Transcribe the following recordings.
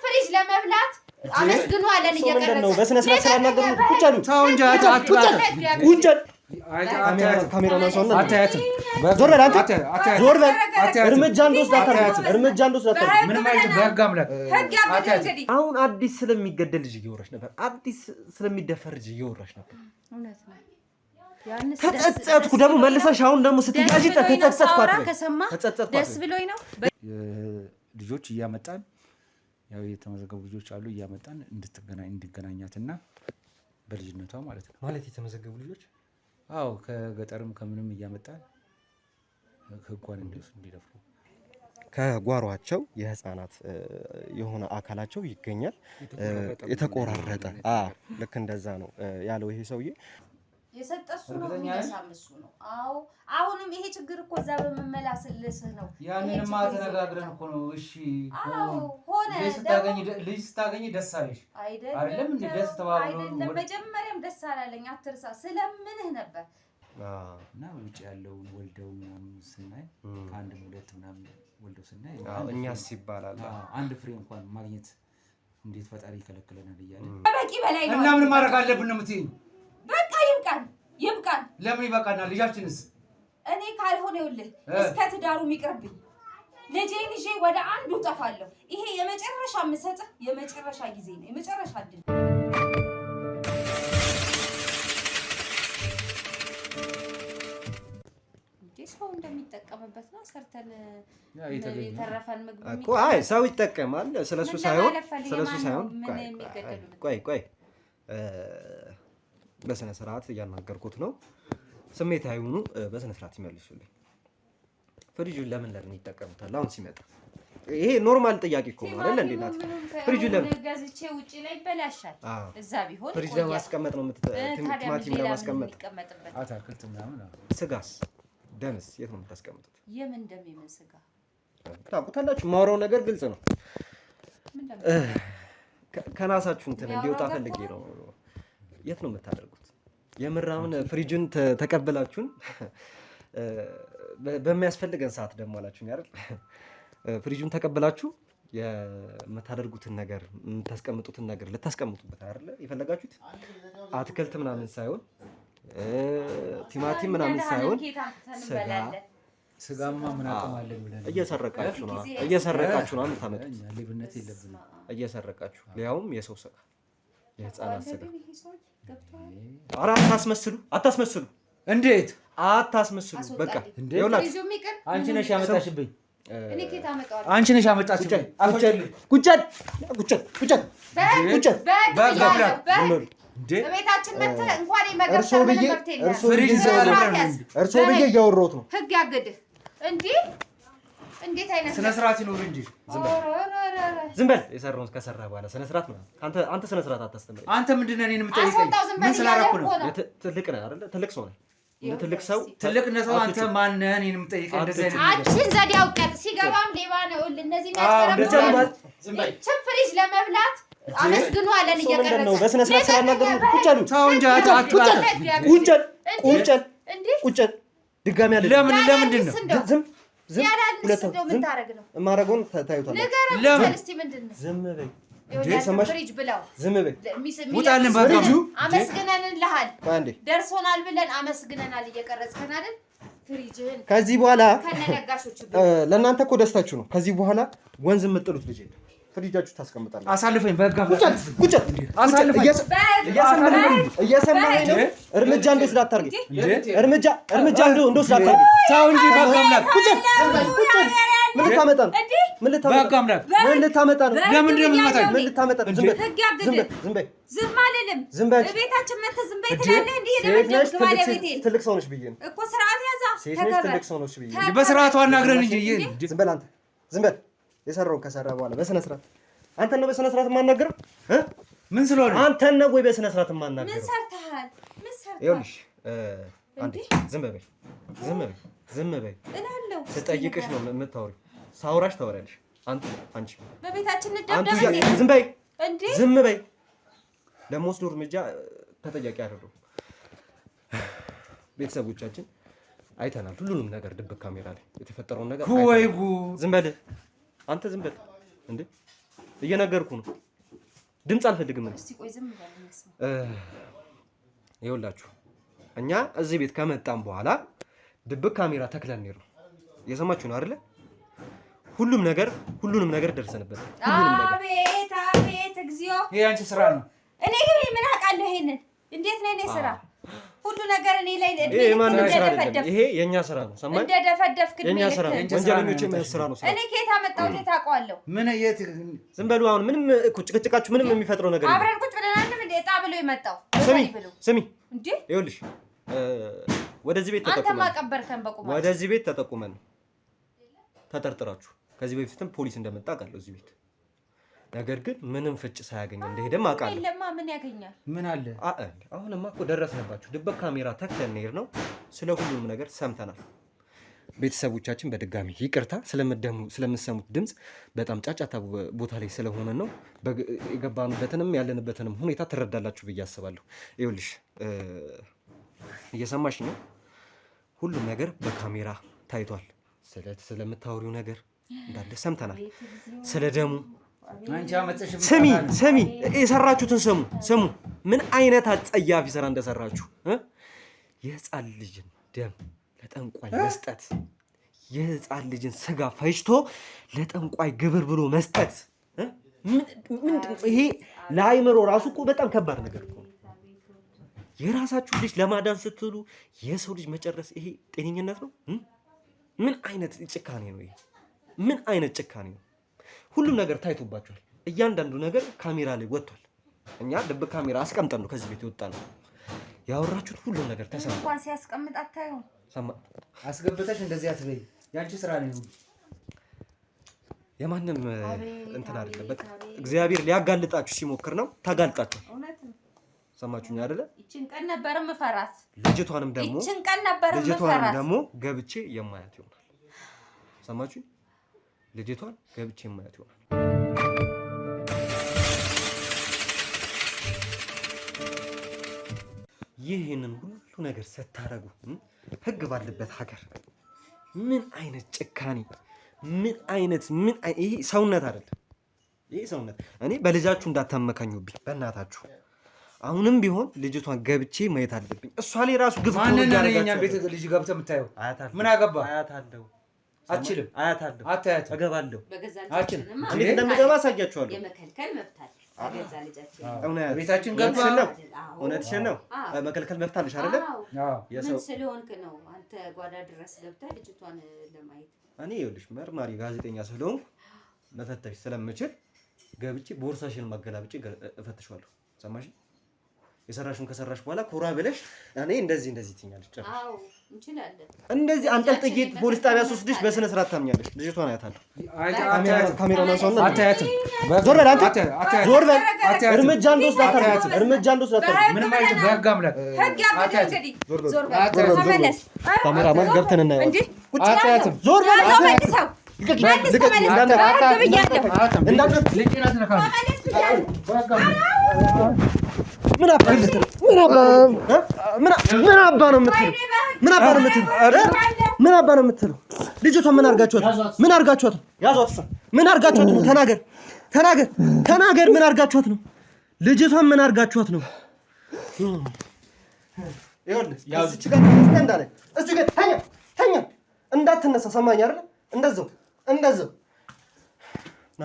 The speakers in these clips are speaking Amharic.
ፍሪጅ ለመብላት አመስግኑ አለን እየቀረጸ ነው። በስነ ስርዓት ስላናገሩ ቁጭ አሉ። ተው እንጂ ቁጭ ካሜራማን ሰውና ዞር በል አንተ ዞር በል። እርምጃ እንደወስድ አታርግ። እርምጃ እንደወስድ አታርግ። ምንም አይነት በህግ አምላክ አሁን አዲስ ስለሚገደል ልጅ እየወራሽ ነበር። አዲስ ስለሚደፈር ልጅ እየወራሽ ነበር። እውነት ነው። ተጸጸትኩ ደግሞ መልሰሽ አሁን ደግሞ ስትያጂ ተጸጸትኩ አትበይ። ደስ ብሎኝ ነው። ልጆች እያመጣን ያው የተመዘገቡ ልጆች አሉ እያመጣን እንድትገናኛትና በልጅነቷ ማለት ነው ማለት የተመዘገቡ ልጆች አዎ ከገጠርም ከምንም እያመጣን ህጓን እንዲደፍሩ ከጓሯቸው የህፃናት የሆነ አካላቸው ይገኛል የተቆራረጠ ልክ እንደዛ ነው ያለው ይሄ ሰውዬ የሰጠሱ ነው የሚያሳምሱ ነው። አዎ አሁንም ይሄ ችግር እኮ እዛ በመመላስልስህ ነው። ያንንማ ተነጋግረን እኮ ነው። እሺ ሆነ ልጅ ስታገኝ ደስ አለሽ አይደለም እንዴ? ደስ ተባብሎ አይደለም። መጀመሪያም ደስ አላለኝ አትርሳ ስለምንህ ነበር። እና ውጭ ያለው ወልደው ምናምን ስናይ ከአንድ ሁለት ምናምን ወልደው ስናይ እኛስ ይባላል አንድ ፍሬ እንኳን ማግኘት እንዴት ፈጣሪ ይከለክለናል እያለ በቂ በላይ ነው። እና ምን ማድረግ አለብን ነው የምትይኝ? በቃ ይብቃን። ለምን ይበቃናል? ልጃችንስ እኔ ካልሆነ ይኸውልህ እስከ ትዳሩ የሚቀርብኝ ልጄን ይዤ ወደ አንዱ ጠፋለሁ። ይሄ የመጨረሻ የምሰጥህ የመጨረሻ ጊዜ ነው፣ የመጨረሻ እድል። እንዴ ሰው እንደሚጠቀምበት ነው ሰርተን የተረፈን ምግብ እኮ አይ ሰው ይጠቀማል። ስለሱ ሳይሆን ቆይ በስነ ስርዓት እያናገርኩት ነው። ስሜት አይሁኑ። በስነ ስርዓት ይመልሱልኝ። ፍሪጁን ለምን ይጠቀሙታል? አሁን ሲመጣ ይሄ ኖርማል ጥያቄ እኮ ነው አይደል እንዴ? ናት ፍሪጁን ለምን ገዝቼ ውጪ ላይ ይበላሻል? እዛ ቢሆን ፍሪጅ ለማስቀመጥ ነው ቲማቲም ለማስቀመጥ አታክልት ምናምን። ስጋስ ደምስ የት ነው የምታስቀምጡት? የምን ደም የምን ስጋ ታውቁታላችሁ? ማውራው ነገር ግልጽ ነው። ከናሳችሁ እንትን እንዲወጣ ፈልጌ ነው። የት ነው የምታደርጉት? የምራምን ፍሪጅን ተቀበላችሁን በሚያስፈልገን ሰዓት ደግሞ አላችሁኝ አይደል? ፍሪጁን ተቀበላችሁ የምታደርጉትን ነገር የምታስቀምጡትን ነገር ልታስቀምጡበት አይደል የፈለጋችሁት? አትክልት ምናምን ሳይሆን ቲማቲም ምናምን ሳይሆን ስጋማ ምን አቅም አለ ብለን እየሰረቃችሁ ነው የምታመጡት። ሌብነት የለብንም። እየሰረቃችሁ ሊያውም የሰው ስጋ የህፃናት ስጋ። ኧረ አታስመስሉ። እንዴት አታስመስሉ? በቃ ይኸውላችሁ አንቺ ነሽ ያመጣሽብኝ። እኔ ከየት አመጣዋለሁ? አንቺ ነሽ ያመጣሽብኝ። ቁጭ ቤታችን መተህ እንኳን የመገብታ ምንም መብት የለም። እርሶ ብዬ እያወራሁት ነው። ህግ ያግድህ እንዴ? እንዴት አይነት ስነ ስርዓት ይኖር እንጂ ዝም በል። የሰራውን ከሰራህ በኋላ ስነ ስርዓት ነው። አንተ ስነ ስርዓት አታስተምረኝ። አንተ ምንድነው እኔን የምጠይቀኝ? ምን ስላደረኩ ነው? ትልቅ ነህ አይደለ? ትልቅ ሰው ነህ። ትልቅነቱ አንተ ማን ነህ? እኔን የምጠይቀኝ? እንደዚህ አይነት አንቺን ዘዴ አውቀት ሲገባም ሌባ ነው። እነዚህ የሚያስፈራሩ ፍሪጅ ለመብላት አመስግኑ አለን እየቀረጸ ነው። በስነ ስርዓት ስላናገሩ ቁጭ አሉ። ተው እንጂ ቁጭ ድጋሚ አለ። ለምንድን ነው ዝም ታረግ ነው? ማረጎን ታዩታል። ለምን እስቲ ምንድነው? ዝም በይ ፍሪጅ ብለው ዝም በይ። ውጣልን ባንዱ አመስግነንልሃል። ደርሶናል ብለን አመስግነናል። እየቀረጽከን አይደል? ፍሪጅህን ከዚህ በኋላ ከነጋሾቹ ለእናንተ እኮ ደስታችሁ ነው። ከዚህ በኋላ ወንዝ የምጥሉት ልጅ ፍሪጃችሁ ታስቀምጣላችሁ። አሳልፈኝ በጋ ቁጭ እየሰማኸኝ ነው? እርምጃ እንደወስድ አታርገኝ። እርምጃ እንደወስድ አታርገኝ። ተው እንጂ በጋ አምላክ ቁጭ ምን ልታመጣ ነው? በጋ አምላክ ምን ልታመጣ ነው? ለምንድን ነው የምትመጣኝ? ምን ልታመጣ ነው? ዝም በይ። ዝም አልልም። ቤታችን መተህ ዝም በይ ትላለህ። እንዴ ትልቅ ሰው ነሽ ብዬ ነው እኮ ስርዓት ያዛ። ትልቅ ሰው ነሽ ብዬ ነው። በስርዓቱ አናግረን እንጂ ዝም በል አንተ ዝም በል። የሰራውን ከሰራ በኋላ በስነ ስርዓት አንተን ነው በስነ ስርዓት የማናገረው። ምን ስለሆነ አንተን ነው ወይ በስነ ስርዓት የማናገረው? ምን ሰርተሃል? ይኸውልሽ አንዴ ዝም በይ እላለሁ። ስጠይቅሽ ነው የምታወሪው። ሳውራሽ ታወሪያለሽ። አንቺ በቤታችን እንደምደም ዝም በይ። ለምወስደው እርምጃ ተጠያቂ አይደለሁም። ቤተሰቦቻችን አይተናል ሁሉንም ነገር ድብቅ ካሜራ ላይ የተፈጠረውን ነገር። ወይ ጉድ! ዝም በል አንተ ዝም በል እንዴ እየነገርኩ ነው። ድምፅ አልፈልግም። እስቲ ቆይ ዝም በል መስማ ይኸውላችሁ እኛ እዚህ ቤት ከመጣን በኋላ ድብቅ ካሜራ ተክለን ነው የሰማችሁ ነው አይደለ? ሁሉንም ነገር ደርሰንበት። አቤት አቤት እግዚኦ! ይሄ አንቺ ስራ ነው። እኔ ግን ምን አውቃለሁ ይሄንን? እንዴት ነው እኔ ስራ? ሁሉ ነገር እኔ ላይ ይሄ ማን ስራ አይደለም። ይሄ የኛ ስራ ነው። ሰማኝ እንደደፈደፍክ የኛ ስራ ነው። ወንጀለኞች ስራ ነው። እኔ ከየት አመጣሁት? የት አውቀዋለሁ? ምን የት ዝም በሉ። አሁን ምንም ጭቅጭቃችሁ ምንም የሚፈጥረው ነገር አብረን ቁጭ ብለን አንድም እንደ ዕጣ ብሎ የመጣው ስሚ እንዴ ይኸውልሽ ወደዚህ ቤት አንተ ማቀበርከን በቁማ ወደዚህ ቤት ተጠቁመን ተጠርጥራችሁ ከዚህ በፊትም ፖሊስ እንደመጣ አውቃለሁ እዚህ ቤት። ነገር ግን ምንም ፍጭ ሳያገኝ እንደሄደም አውቃለሁ። የለማ ምን ያገኛል? ምን አለ? አሁንማ እኮ ደረስንባችሁ። ድብቅ ካሜራ ተክለን ነው ነው። ስለ ሁሉም ነገር ሰምተናል። ቤተሰቦቻችን በድጋሚ ይቅርታ ስለምትሰሙት ድምፅ በጣም ጫጫታ ቦታ ላይ ስለሆነ ነው። የገባንበትንም ያለንበትንም ሁኔታ ትረዳላችሁ ብዬ አስባለሁ። ይኸውልሽ እየሰማሽ ነው። ሁሉም ነገር በካሜራ ታይቷል። ስለምታወሪው ነገር እንዳለ ሰምተናል። ስለ ደሙ ስሚ የሰራችሁትን ስሙ። ምን አይነት አጸያፊ ስራ እንደሰራችሁ የህፃን ልጅን ደም ለጠንቋይ መስጠት፣ የህፃን ልጅን ስጋ ፈጅቶ ለጠንቋይ ግብር ብሎ መስጠት ይሄ ለአይምሮ ራሱ እኮ በጣም ከባድ ነገር እኮ። የራሳችሁ ልጅ ለማዳን ስትሉ የሰው ልጅ መጨረስ ይሄ ጤነኝነት ነው? ምን አይነት ጭካኔ ነው ይሄ? ምን አይነት ጭካኔ ነው? ሁሉም ነገር ታይቶባችኋል። እያንዳንዱ ነገር ካሜራ ላይ ወጥቷል። እኛ ድብቅ ካሜራ አስቀምጠን ነው ከዚህ ቤት የወጣ ነው። ያወራችሁት ሁሉም ነገር ተሰማ። እንኳን ሲያስቀምጥ አታዩ። አስገብተሽ እንደዚህ አትበይ። ያንቺ ስራ ነው። የማንም እንትን አይደለም። በቃ እግዚአብሔር ሊያጋልጣችሁ ሲሞክር ነው። ተጋልጣችሁ። ሰማችሁኝ አይደለ? ይችን ቀን ነበር የምፈራት። ልጅቷንም ደግሞ ገብቼ የማያት ይሆናል። ሰማችሁኝ? ልጅቷን ገብቼ የማያት ይሆናል። ይህንን ሁሉ ነገር ስታረጉ ህግ ባለበት ሀገር ምን አይነት ጭካኔ፣ ይሄ ሰውነት አይደለም። ይሄ ሰውነት እኔ በልጃችሁ እንዳታመካኙብኝ በእናታችሁ። አሁንም ቢሆን ልጅቷን ገብቼ ማየት አለብኝ። እሷ ላይ ራሱ ግፍ ማን ነው የኛ ቤት ልጅ ገብተህ የምታየው? ምን አገባ? አያታለሁ። አትችልም። አያታለሁ። አታያትም። እገባለሁ። አችን እንዴት እንደምገባ አሳያችኋለሁ። የመከልከል መብት አለ። አገዛ ልጃችን ቤታችን ገባ። እውነትሽን ነው። መከልከል መብት አለሽ አይደለ? ምን ስለሆንክ ነው አንተ ጓዳ ድረስ ገብተህ ልጅቷን ለማየት? እኔ ይኸውልሽ መርማሪ ጋዜጠኛ ስለሆንኩ መፈተሽ ስለምችል ገብቼ ቦርሳሽን ማገላብጬ እፈትሻለሁ። ሰማሽ? የሰራሽውን ከሰራሽ በኋላ ኮራ ብለሽ እኔ እንደዚህ ትኛለሽ። አዎ እንችላለን። እንደዚህ አንጠልጥዬ ፖሊስ ጣቢያ ወስድሽ በስነ ስርዓት ታምኛለሽ። ልጅቷን አያታለሁ። ካሜራውን አንሳውና አታያትም። ዞር በል አንተ፣ ዞር በል። እርምጃ እንደወስድ አታርጉ። ምንም አይደለም። በህግ አምላክ ህግ ያምጣ። እንግዲህ ዞር በል። ተመለስ። ካሜራማን ገብተን እናየው። እንዴ አታያትም። ዞር በል። መልሰው ምን አባ ነው የምትለው? ልጅቷን ምን አርጋችኋት? ያዟት። ምን አርጋችኋት ነው? ተናገር። ምን አርጋችኋት ነው? ልጅቷን ምን አርጋችኋት ነው? ይኸውልህ እዚህ ጋር እንዳለ እዚህ ጋር ተኛ እንዳትነሳ። ሰማኝ አይደል? እንደዛው ና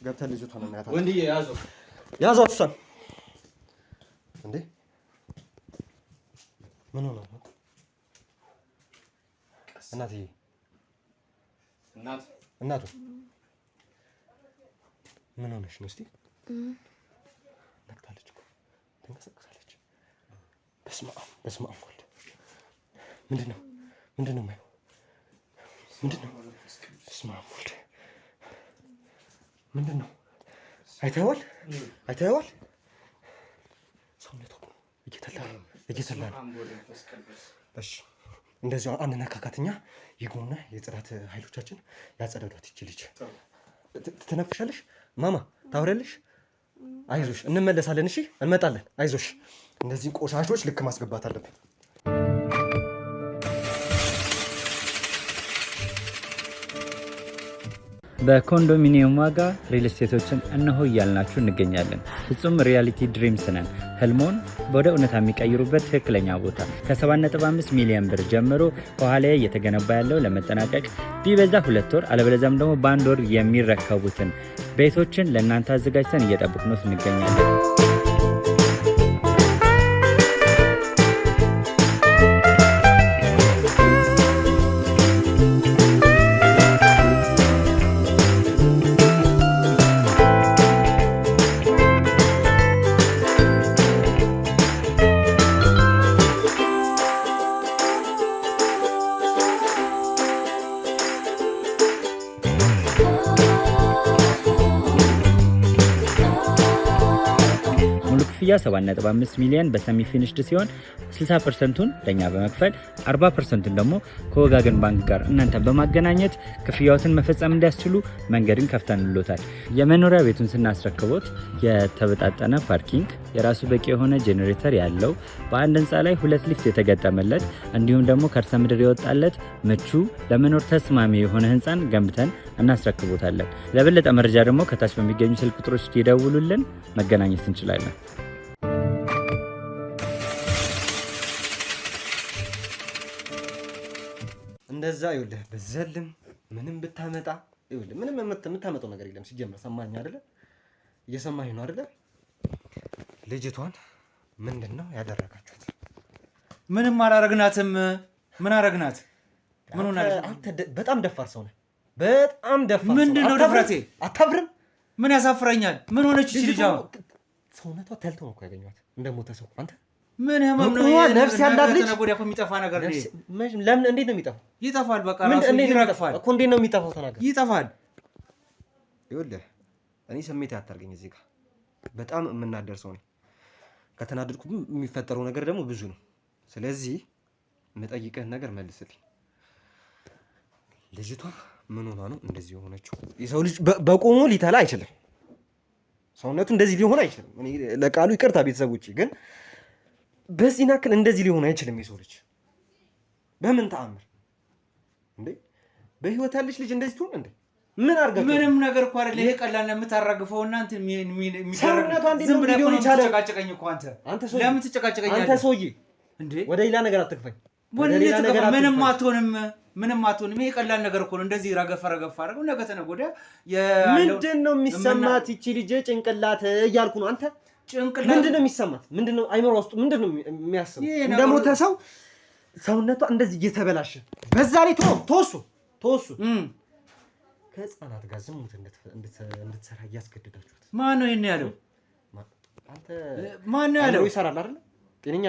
ገብተህ ልጅቷን እናያታለን። ወንድዬ ያዟት እሷን። እንዴ ምን ሆነ? እናትዬ እናቱ ምን ሆነሽ ነው? እስቲ ነቅታለች እኮ ተንቀሳቀሳለች። በስመ አብ ወልድ። ምንድን ነው የማየው? በስመ አብ ወልድ። ምንድን ነው? አይተኸዋል? ሰውነቷ እየተላ ነው። እሺ እንደዚሁ አንነካካትኛ። ይጎና የጽዳት ኃይሎቻችን ያጸዳዷት። ይቺ ልጅ ትነፍሻለሽ፣ ማማ ታወሪያለሽ። አይዞሽ እንመለሳለን። እሺ እንመጣለን። አይዞሽ። እነዚህን ቆሻሾች ልክ ማስገባት አለብን። በኮንዶሚኒየም ዋጋ ሪል ስቴቶችን እነሆ እያልናችሁ እንገኛለን። ፍጹም ሪያሊቲ ድሪምስ ነን። ህልሞን ወደ እውነታ የሚቀይሩበት ትክክለኛ ቦታ ከ7.5 ሚሊዮን ብር ጀምሮ ከኋላ እየተገነባ ያለው ለመጠናቀቅ ቢበዛ 2 ወር አለበለዚያም ደግሞ በ1 ወር የሚረከቡትን ቤቶችን ለእናንተ አዘጋጅተን እየጠበቅነው እንገኛለን። ክፍያ 7.5 ሚሊዮን በሰሚ ፊኒሽድ ሲሆን 60%ቱን ለኛ በመክፈል 40%ቱን ደግሞ ከወጋገን ባንክ ጋር እናንተ በማገናኘት ክፍያዎትን መፈጸም እንዲያስችሉ መንገድን ከፍተንሎታል። የመኖሪያ ቤቱን ስናስረክቦት የተበጣጠነ ፓርኪንግ፣ የራሱ በቂ የሆነ ጄኔሬተር ያለው በአንድ ህንፃ ላይ 2 ሊፍት የተገጠመለት እንዲሁም ደግሞ ከርሰ ምድር የወጣለት ምቹ ለመኖር ተስማሚ የሆነ ህንፃን ገንብተን እናስረክቦታለን። ለበለጠ መረጃ ደግሞ ከታች በሚገኙ ስልክ ቁጥሮች ይደውሉልን፣ መገናኘት እንችላለን። እንደዛ ይኸውልህ በዘልም ምንም ብታመጣ ይኸውልህ ምንም የምታመጣው ነገር የለም። ሲጀምር ሰማኸኝ አይደለ? እየሰማኸኝ ነው አይደለ? ልጅቷን ምንድን ነው ያደረጋችሁት? ምንም አላረግናትም። ምን አረግናት? ምን ሆናለች? አንተ በጣም ደፋር ሰው ነህ። በጣም ደፋር። ምንድን ነው ድፍረቴ? አታፍርም? ምን ያሳፍረኛል? ምን ሆነች እቺ ልጅ? ሰውነቷ ተልቶ ነው እኮ ያገኘኋት እንደሞተ ሰው። አንተ ምን ህመም ነው? ነፍስ ያላት ልጅ ተነጎዳ እኮ የሚጠፋ ነገር ነው። ለምን እንዴት ነው የሚጠፋው? ይጠፋል። በቃ ራሱ ይረግፋል እኮ። እንዴት ነው የሚጠፋው? ተናገር። ይጠፋል። ይኸውልህ እኔ ስሜት አታርገኝ። እዚህ ጋር በጣም የምናደር ሰው ነኝ። ከተናደድኩ የሚፈጠረው ነገር ደግሞ ብዙ ነው። ስለዚህ የምጠይቅህን ነገር መልስልኝ። ልጅቷ ምን ሆና ነው እንደዚህ የሆነችው? የሰው ልጅ በቆሙ ሊተላ አይችልም። ሰውነቱ እንደዚህ ሊሆን አይችልም። እኔ ለቃሉ ይቅርታ ቤተሰቦቼ፣ ግን በዚህ ናክል እንደዚህ ሊሆን አይችልም የሰው ልጅ። በምን ተአምር እንዴ? በህይወት ያለች ልጅ እንደዚህ ትሆን እንዴ? ምን አርጋችሁ? ምንም ነገር እኮ አይደል። ይሄ ቀላል ነው የምታራግፈው እና እንትን ሰውነቷ እንዴት ነው ሊሆን ይችላል? ተጨቃጨቀኝ እኮ አንተ ለምን ትጨቃጨቀኛለህ? አንተ ሰውዬ እንዴ ወደ ሌላ ነገር አትክፈኝ። ምንም አትሆንም። ምንም አትሆንም። ይሄ ቀላል ነገር እኮ ነው። እንደዚህ ረገፈ አረገው ነገ ተነገ ወዲያ ምንድን ነው የሚሰማት ይቺ ልጅ? ጭንቅላት እያልኩ ነው። አንተ ጭንቅላት ምንድን ነው የሚሰማት? ምንድን ነው አይምሮ ውስጥ ምንድን ነው የሚያስበው? እንደሞተ ሰው ሰውነቷ እንደዚህ እየተበላሸ በዛ ላይ ተወሱ ከህፃናት ጋር ዝሙት እንድትሰራ እያስገደዳችሁት። ማን ነው ይሄን ያለው? አንተ ማን ነው ያለው? ይሰራል አይደል? ጤነኛ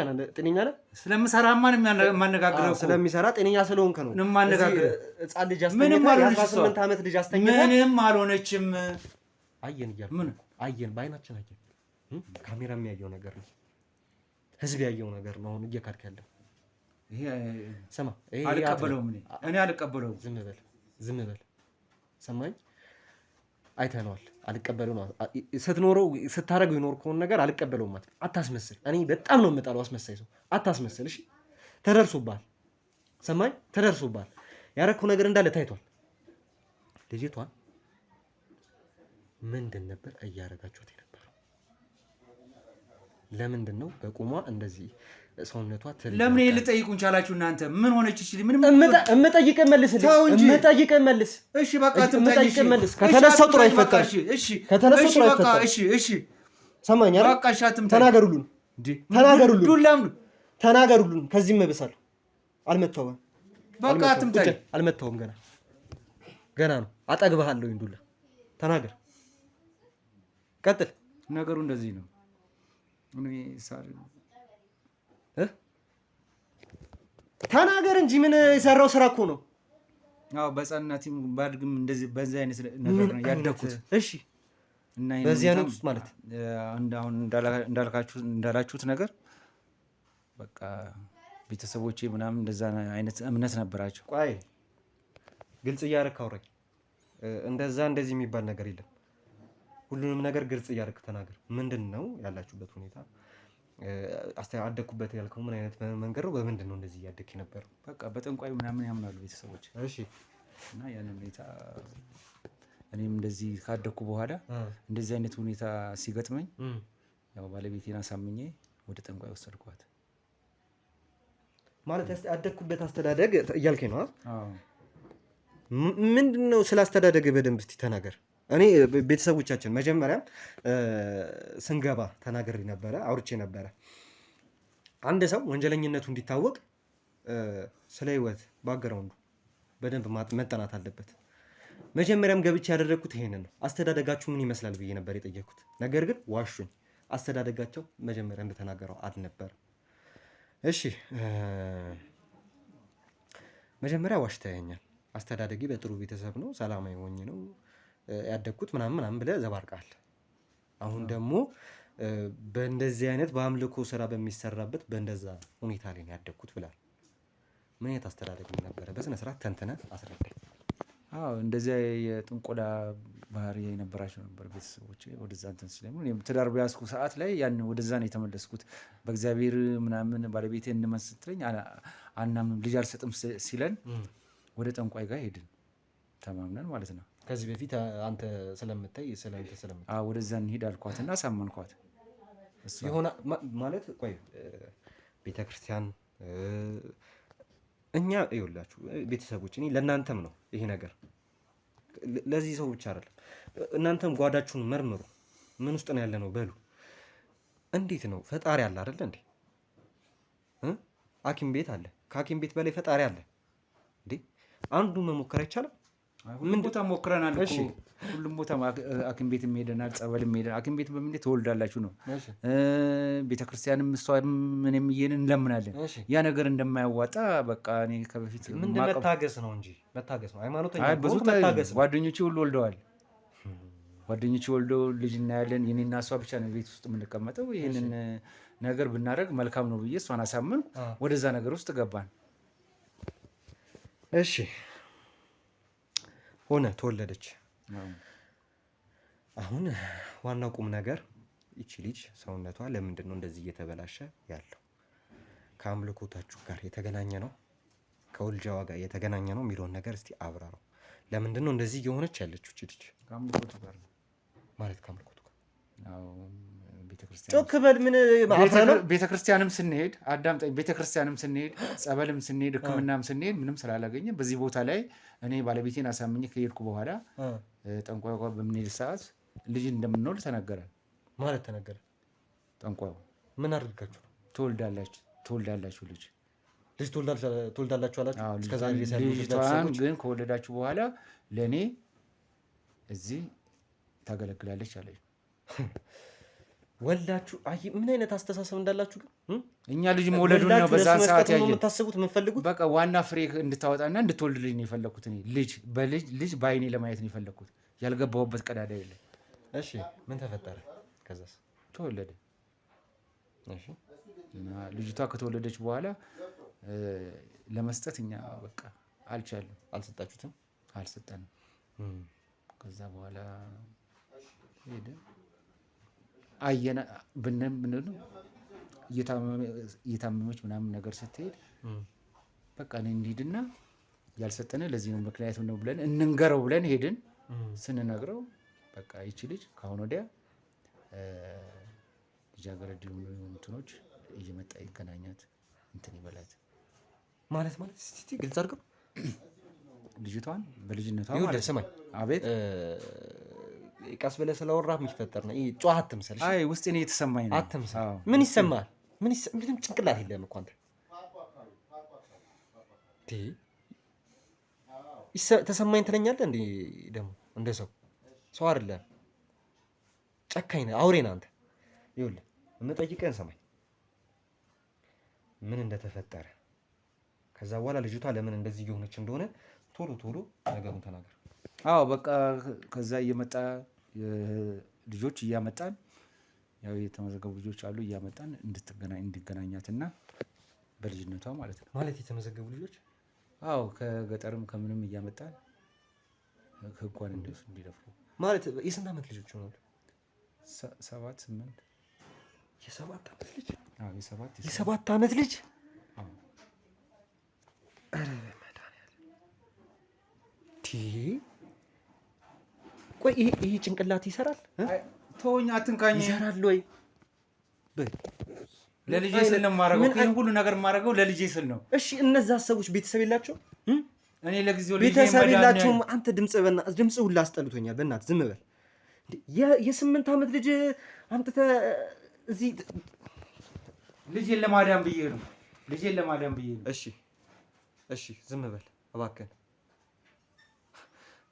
ነህ? ስለምሰራ ማን የማነጋግረው? ስለሚሰራ ጤነኛ ስለሆንክ ነው የማነጋግረው። ህፃን ልጅ አስተኝተህ የ18 ዓመት ልጅ አስተኝተህ ምንም አልሆነችም። አየን እያልኩ ምን አየን? በአይናችን አየን። ካሜራ የሚያየው ነገር ነው፣ ህዝብ ያየው ነገር ነው። አሁን እየካድክ ያለው ይሄ ስማ፣ ይሄ አልቀበለውም። እኔ አልቀበለውም። ዝም በል ሰማኝ። አይተነዋል። አልቀበለው ነው ስትኖረው ስታረገው የኖርከውን ነገር አልቀበለውም ማለት አታስመስል። እኔ በጣም ነው የምጠላው አስመሳይ ሰው። አታስመስል እሺ። ተደርሶብሃል። ሰማኝ፣ ተደርሶብሃል። ያረከው ነገር እንዳለ ታይቷል። ልጅቷን ምንድን ነበር እያረጋችሁት የነበረው? ለምንድን ነው በቁሟ እንደዚህ ሰውነቷ ትል? ለምን ይሄ ልጠይቁን ቻላችሁ እናንተ? ምን ሆነች እቺ? ምንም እምጠይቅህ መልስልኝ። እምጠይቅህ መልስ። እሺ በቃ ትምጣኝ። መልስ። ከተነሳው ጥሩ አይፈጠር። እሺ ከተነሳው ጥሩ አይፈጠር። እሺ ሰማኝ አይደል? በቃ እሺ አትምጣኝ። ተናገሩልን። ተናገሩልን። ከዚህም እብሳለሁ። አልመታውም። በቃ አትምጣኝ። አልመታውም። ገና ነው። አጠግብሃለሁ። ዱላ ተናገር። ቀጥል። ነገሩ እንደዚህ ነው። እኔ ሳሪ ተናገር እንጂ ምን የሰራው ስራ እኮ ነው። አዎ በህፃንነቴም ባድግም እንደዚህ በዚህ አይነት ነገር ነው ያደኩት። እሺ እና በዚህ አይነት ውስጥ ማለት አሁን እንዳላችሁት ነገር በቃ ቤተሰቦቼ ምናምን እንደዛ አይነት እምነት ነበራቸው። ቆይ ግልጽ እያደረክ አውራኝ። እንደዚህ የሚባል ነገር የለም። ሁሉንም ነገር ግልጽ እያደረክ ተናገር። ምንድን ነው ያላችሁበት ሁኔታ? አደኩበት ያልከው ምን አይነት መንገድ ነው? በምንድን ነው እንደዚህ እያደክ የነበረው? በቃ በጠንቋይ ምናምን ያምናሉ ቤተሰቦች። እሺ። እና ያንን ሁኔታ እኔም እንደዚህ ካደኩ በኋላ እንደዚህ አይነት ሁኔታ ሲገጥመኝ ያው ባለቤቴን አሳምኜ ወደ ጠንቋይ ወሰድኳት። ማለት ያደግኩበት አስተዳደግ እያልከኝ ነው? ምንድነው ስለ አስተዳደግ በደንብ እስቲ ተናገር። እኔ ቤተሰቦቻችን መጀመሪያ ስንገባ ተናግሬ ነበረ፣ አውርቼ ነበረ። አንድ ሰው ወንጀለኝነቱ እንዲታወቅ ስለ ህይወት ባክግራውንዱ በደንብ መጠናት አለበት። መጀመሪያም ገብቼ ያደረግኩት ይሄንን ነው። አስተዳደጋችሁ ምን ይመስላል ብዬ ነበር የጠየኩት። ነገር ግን ዋሹኝ። አስተዳደጋቸው መጀመሪያ እንደተናገረው አልነበረም። እሺ መጀመሪያ ዋሽተኸኛል። አስተዳደጌ በጥሩ ቤተሰብ ነው፣ ሰላማዊ ሆኜ ነው ያደግኩት ምናምን ብለህ ዘባርቃል። አሁን ደግሞ በእንደዚህ አይነት በአምልኮ ስራ በሚሰራበት በእንደዛ ሁኔታ ላይ ነው ያደግኩት ብላል። ምን አይነት አስተዳደግ ነበረ? በስነ ስርዓት ተንትነህ አስረዳኝ። እንደዚያ የጥንቆላ ባህሪ የነበራቸው ነበር ቤተሰቦቼ። ወደዛ እንትን ስለምን እኔም ትዳር በያዝኩ ሰዓት ላይ ያን ወደዛ ነው የተመለስኩት። በእግዚአብሔር ምናምን ባለቤቴ እንመስለኝ አናምንም ልጅ አልሰጥም ሲለን ወደ ጠንቋይ ጋር ሄድን ተማምነን ማለት ነው። ከዚህ በፊት አንተ ስለምታይ ወደዛ እንሂድ አልኳትና አሳመንኳት። የሆነ ማለት ቆይ ቤተክርስቲያን እኛ ይኸውላችሁ ቤተሰቦች፣ እኔ ለእናንተም ነው ይሄ ነገር፣ ለዚህ ሰው ብቻ አይደለም። እናንተም ጓዳችሁን መርምሩ። ምን ውስጥ ነው ያለ ነው በሉ። እንዴት ነው ፈጣሪ አለ አይደለ እንዴ? ሐኪም ቤት አለ። ከሐኪም ቤት በላይ ፈጣሪ አለ እንዴ? አንዱ መሞከር አይቻልም? ሁሉም ቦታ ሞክረናል እኮ። ሁሉም ቦታ ሐኪም ቤትም ሄደናል፣ ጸበልም ሄደናል። ሐኪም ቤት በምን ትወልዳላችሁ ነው። ቤተክርስቲያንም እሷ ምንም እየን እንለምናለን። ያ ነገር እንደማያዋጣ በቃ እኔ ከበፊት መታገስ ነው እንጂ መታገስ ነው። ሃይማኖተኛ ብዙ ጓደኞቼ ሁሉ ወልደዋል። ጓደኞቼ ወልደው ልጅ እናያለን። የኔና እሷ ብቻ ነው ቤት ውስጥ የምንቀመጠው። ይህንን ነገር ብናደርግ መልካም ነው ብዬ እሷን አሳመንኩ። ወደዛ ነገር ውስጥ ገባን። እሺ ሆነ፣ ተወለደች። አሁን ዋናው ቁም ነገር ይቺ ልጅ ሰውነቷ ለምንድን ነው እንደዚህ እየተበላሸ ያለው? ከአምልኮታችሁ ጋር የተገናኘ ነው? ከውልጃዋ ጋር የተገናኘ ነው የሚለውን ነገር እስቲ አብራራው። ለምንድን ነው እንደዚህ እየሆነች ያለችው እቺ ልጅ? ከአምልኮቱ ጋር ማለት ከአምልኮቱ ጋር ቤተክርስቲያን ጮክ በል። ምን ቤተክርስቲያንም ስንሄድ አዳምጠኝ፣ ቤተክርስቲያንም ስንሄድ ጸበልም ስንሄድ ሕክምናም ስንሄድ ምንም ስላላገኘ በዚህ ቦታ ላይ እኔ ባለቤቴን አሳምኜ ከሄድኩ በኋላ ጠንቋዩ ጋር በምንሄድ ሰዓት ልጅ እንደምንወልድ ተነገረ። ማለት ተነገረ? ጠንቋዩ ምን አድርጋችሁ ትወልዳላችሁ ልጅ ትወልዳላችሁ አላችሁ? ልጅቷን ግን ከወለዳችሁ በኋላ ለእኔ እዚህ ታገለግላለች አለች። ወልዳችሁ አይ ምን አይነት አስተሳሰብ እንዳላችሁ ግን እኛ ልጅ መውለዱን ነው በዛን ሰዓት ያየን። የምታስቡት የምትፈልጉት በቃ ዋና ፍሬ እንድታወጣና እንድትወልድልኝ ነው የፈለኩት። እኔ ልጅ በአይኔ ለማየት ነው የፈለኩት። ያልገባሁበት ቀዳዳ የለም። እሺ ምን ተፈጠረ? ከዛስ ተወለደ። እሺ እና ልጅቷ ከተወለደች በኋላ ለመስጠት እኛ በቃ አልቻለም። አልሰጣችሁትም? አልሰጠንም። ከዛ በኋላ ሄደ አየና ብንል እየታመመች ምናምን ነገር ስትሄድ በቃ እኔ እንሂድና ያልሰጠነ ለዚህ ነው ምክንያቱ ነው ብለን እንንገረው ብለን ሄድን። ስንነግረው በቃ ይቺ ልጅ ከአሁን ወዲያ ልጃገረድ የሆኑ እንትኖች እየመጣ ይገናኛት እንትን ይበላት ማለት እስቲ ግልጽ አድርገው። ልጅቷን በልጅነቷ ማለት ስማኝ፣ አቤት ቀስ ብለህ ስለወራህ የሚፈጠር ነው። ጨዋ አትምሰል። አይ ውስጤ ነው የተሰማኝ ነው። አትምሰል። ምን ይሰማል? ምንም ጭንቅላት የለህም እኮ አንተ። ተሰማኝ ትለኛለህ እንዴ? ደግሞ እንደ ሰው አይደለም። ጨካኝ ነህ፣ አውሬ ነህ አንተ። ይኸውልህ የምጠይቅህን ሰማኝ፣ ምን እንደተፈጠረ ከዛ በኋላ ልጅቷ ለምን እንደዚህ እየሆነች እንደሆነ ቶሎ ነገሩን ተናገር። አዎ በቃ ከዛ እየመጣ ልጆች እያመጣን ያው የተመዘገቡ ልጆች አሉ እያመጣን እንዲገናኛትና በልጅነቷ ማለት ነው። ማለት የተመዘገቡ ልጆች? አዎ ከገጠርም ከምንም እያመጣን ህጓን እንደሱ እንዲደፍሩ ማለት። የስንት ዓመት ልጆች ሆነው? 7 8 የ7 ዓመት ልጅ? አዎ የ7 ዓመት ልጅ? አዎ ቆይ ይሄ ጭንቅላት ይሰራል? ተወኝ፣ አትንካኝ። ይሰራል ወይ? ለልጄ ስል ነው የማደርገው። ይሄን ሁሉ ነገር የማደርገው ለልጄ ስል ነው። እሺ እነዛ ሰዎች ቤተሰብ የላቸው? እኔ ለጊዜው ቤተሰብ የላቸውም። አንተ ድምጽ ሁላ አስጠልቶኛል። በእናትህ ዝም በል። የ8 ዓመት ልጅ አምጥተህ እዚህ ልጄን ለማዳን ብዬ ነው። ልጄን ለማዳን ብዬ ነው። እሺ ዝም በል እባክህን።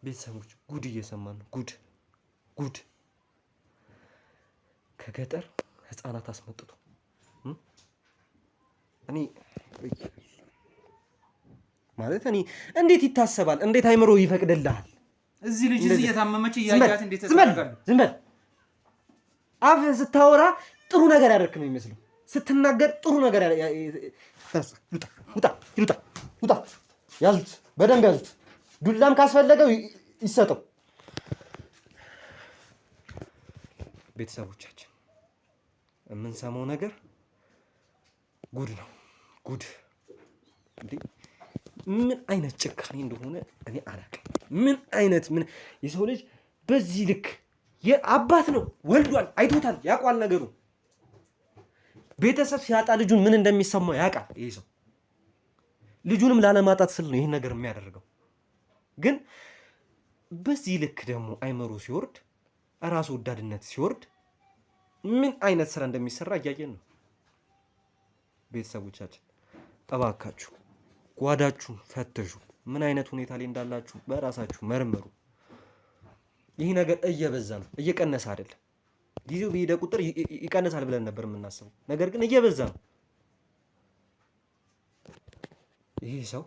ቤተሰቦች ጉድ እየሰማን ነው። ጉድ ከገጠር ህፃናት አስመጥቶ እኔ እንዴት ይታሰባል? እንዴት አይምሮ ይፈቅድልሃል? እዚህ ልጅ እየታመመች እያያት እንዴት ተሰራጋለ? ዝም በል። አፍ ስታወራ ጥሩ ነገር ያደርክ ነው የሚመስለው። ስትናገር ጥሩ ነገር ውጣ። ያዙት፣ በደንብ ያዙት። ዱላም ካስፈለገው ይሰጠው። ቤተሰቦቻችን የምንሰማው ነገር ጉድ ነው። ጉድ እንዴ! ምን አይነት ጭካኔ እንደሆነ እኔ አላውቅም። ምን የሰው ልጅ በዚህ ልክ የአባት ነው፣ ወልዷል፣ አይቶታል፣ ያውቋል ነገሩ። ቤተሰብ ሲያጣ ልጁን ምን እንደሚሰማው ያውቃል። ይሄ ሰው ልጁንም ላለማጣት ስል ነው ይሄን ነገር የሚያደርገው። ግን በዚህ ልክ ደግሞ አይምሮ ሲወርድ፣ ራስ ወዳድነት ሲወርድ ምን አይነት ስራ እንደሚሰራ እያየን ነው። ቤተሰቦቻችን እባካችሁ ጓዳችሁን ፈትሹ። ምን አይነት ሁኔታ ላይ እንዳላችሁ በራሳችሁ መርምሩ። ይህ ነገር እየበዛ ነው፣ እየቀነሰ አይደለም። ጊዜው በሄደ ቁጥር ይቀንሳል ብለን ነበር የምናስበው፣ ነገር ግን እየበዛ ነው። ይሄ ሰው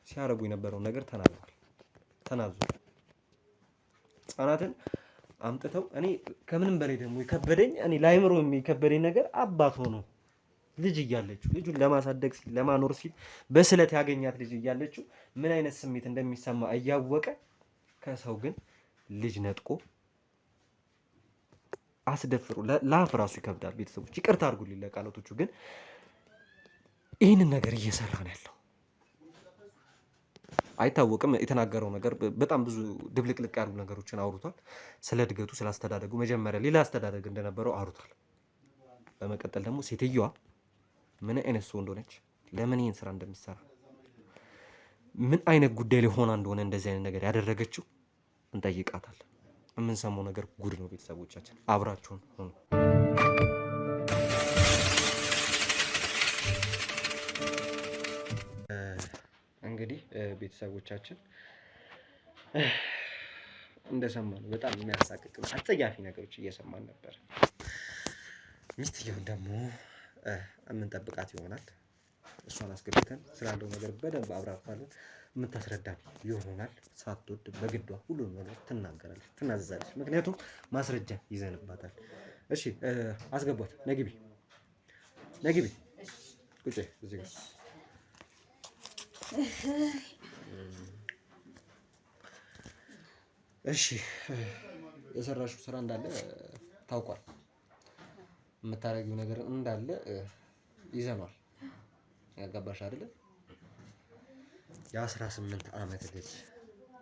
ሲያደርጉ የነበረውን ነገር ተናዟል። ህፃናትን አምጥተው እኔ ከምንም በላይ ደግሞ የከበደኝ ለአይምሮ የሚከበደኝ ነገር አባት ሆኖ ልጅ እያለችው ልጁን ለማሳደግ ሲል ለማኖር ሲል በስለት ያገኛት ልጅ እያለችው ምን አይነት ስሜት እንደሚሰማ እያወቀ ከሰው ግን ልጅ ነጥቆ አስደፍሮ ለአፍ ራሱ ይከብዳል። ቤተሰቦች ይቅርታ አድርጉልኝ ለቃላቶቹ፣ ግን ይህንን ነገር እየሰራ ነው ያለው። አይታወቅም። የተናገረው ነገር በጣም ብዙ ድብልቅልቅ ያሉ ነገሮችን አውርቷል። ስለ እድገቱ፣ ስለ አስተዳደጉ መጀመሪያ ሌላ አስተዳደግ እንደነበረው አውርቷል። በመቀጠል ደግሞ ሴትዮዋ ምን አይነት ሰው እንደሆነች፣ ለምን ይህን ስራ እንደሚሰራ፣ ምን አይነት ጉዳይ ላይ ሆና እንደሆነ እንደዚህ አይነት ነገር ያደረገችው እንጠይቃታለን። የምንሰማው ነገር ጉድ ነው። ቤተሰቦቻችን አብራችሁን ሆኑ። እንግዲህ ቤተሰቦቻችን እንደሰማነው በጣም የሚያሳቅቅ አጸያፊ ነገሮች እየሰማን ነበር። ሚስትየውን ደግሞ የምንጠብቃት ይሆናል። እሷን አስገብተን ስላለው ነገር በደንብ አብራርታለን የምታስረዳን ይሆናል። ሳትወድ በግዷ ሁሉንም ነገር ትናገራለች፣ ትናዘዛለች። ምክንያቱም ማስረጃ ይዘንባታል። እሺ አስገቧት። ነግቢ ቁጭ እዚህ ጋር እሺ። የሰራሽው ስራ እንዳለ ታውቋል። የምታደርጊው ነገር እንዳለ ይዘኗል። ያጋባሽ አይደለ? የ18 ዓመት ልጅ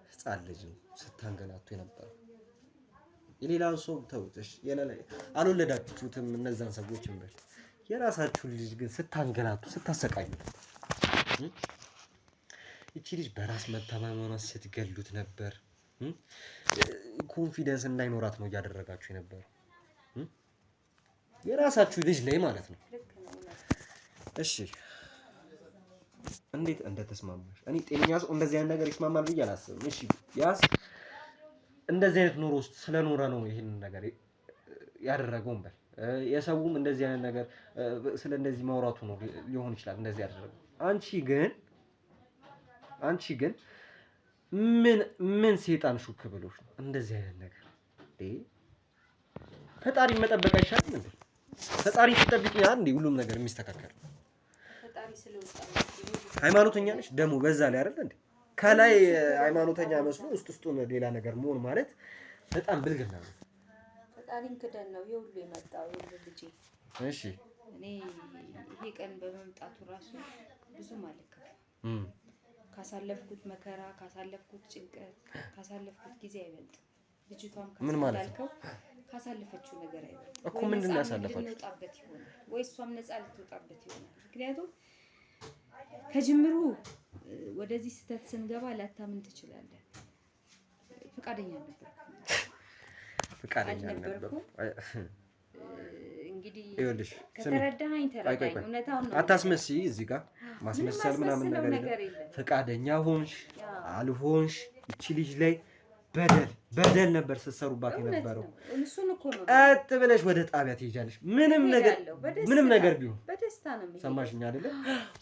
ህፃን ልጅ ነው ስታንገላቱ የነበረው። የሌላው ሰው ተውጥሽ አልወለዳችሁትም እነዛን ሰዎች እንበል። የራሳችሁን ልጅ ግን ስታንገላቱ ስታሰቃዩ፣ እቺ ልጅ በራስ መተማመኗ ስትገሉት ነበር። ኮንፊደንስ እንዳይኖራት ነው እያደረጋችሁ የነበረው የራሳችሁ ልጅ ላይ ማለት ነው። እሺ እንዴት እንደተስማማሽ? እኔ ጤነኛ ሰው እንደዚህ አይነት ነገር ይስማማል ብዬ አላስብም። እሺ ያስ እንደዚህ አይነት ኑሮ ውስጥ ስለኖረ ነው ይሄንን ነገር ያደረገው እንበል። የሰውም እንደዚህ አይነት ነገር ስለ እንደዚህ ማውራቱ ነው ሊሆን ይችላል እንደዚህ ያደረገው። አንቺ ግን ምን ሴጣን ሹክ ብሎሽ ነው እንደዚህ አይነት ነገር? ፈጣሪ መጠበቅ አይሻልም እንዴ? ፈጣሪ ሲጠብቅ ያ እንዴ ሁሉም ነገር የሚስተካከል። ፈጣሪ ስለወጣ ሃይማኖተኛ ነሽ ደግሞ በዛ ላይ አይደል እንዴ? ከላይ ሃይማኖተኛ መስሎ ውስጡን ሌላ ነገር መሆን ማለት በጣም ብልግና ነው። ፈጣሪን ክደን ነው የሁሉ የመጣው ልጄ። እሺ እኔ ይሄ ቀን በመምጣቱ ራሱ ብዙ ማለከፍ ካሳለፍኩት መከራ፣ ካሳለፍኩት ጭንቀት፣ ካሳለፍኩት ጊዜ አይበልጥም። ልጅቷም ምን ማለት ነው ካሳለፈችው ነገር አይበልጥ እኮ ምንድነው ያሳለፈችው ልትወጣበት ይሆናል ወይ እሷም ነፃ ልትወጣበት ይሆናል። ምክንያቱም ከጅምሩ ወደዚህ ስህተት ስንገባ ላታምን ትችላለህ። ፈቃደኛ ነበርኩ። እንግዲህ ይኸውልሽ ከተረዳኸኝ ተረዳኸኝ። እውነታውን ነው። አታስመስይ። እዚህ ጋር ማስመሰል ምናምን ነገር የለም። ፈቃደኛ ሆንሽ አልሆንሽ እቺ ልጅ ላይ በደል ነበር ስትሰሩባት የነበረው። እሱን እኮ ነው ቀጥ ብለሽ ወደ ጣቢያ ትሄጃለሽ። ምንም ነገር ቢሆን በደስታ ነው። ሰማሽኝ አይደለ?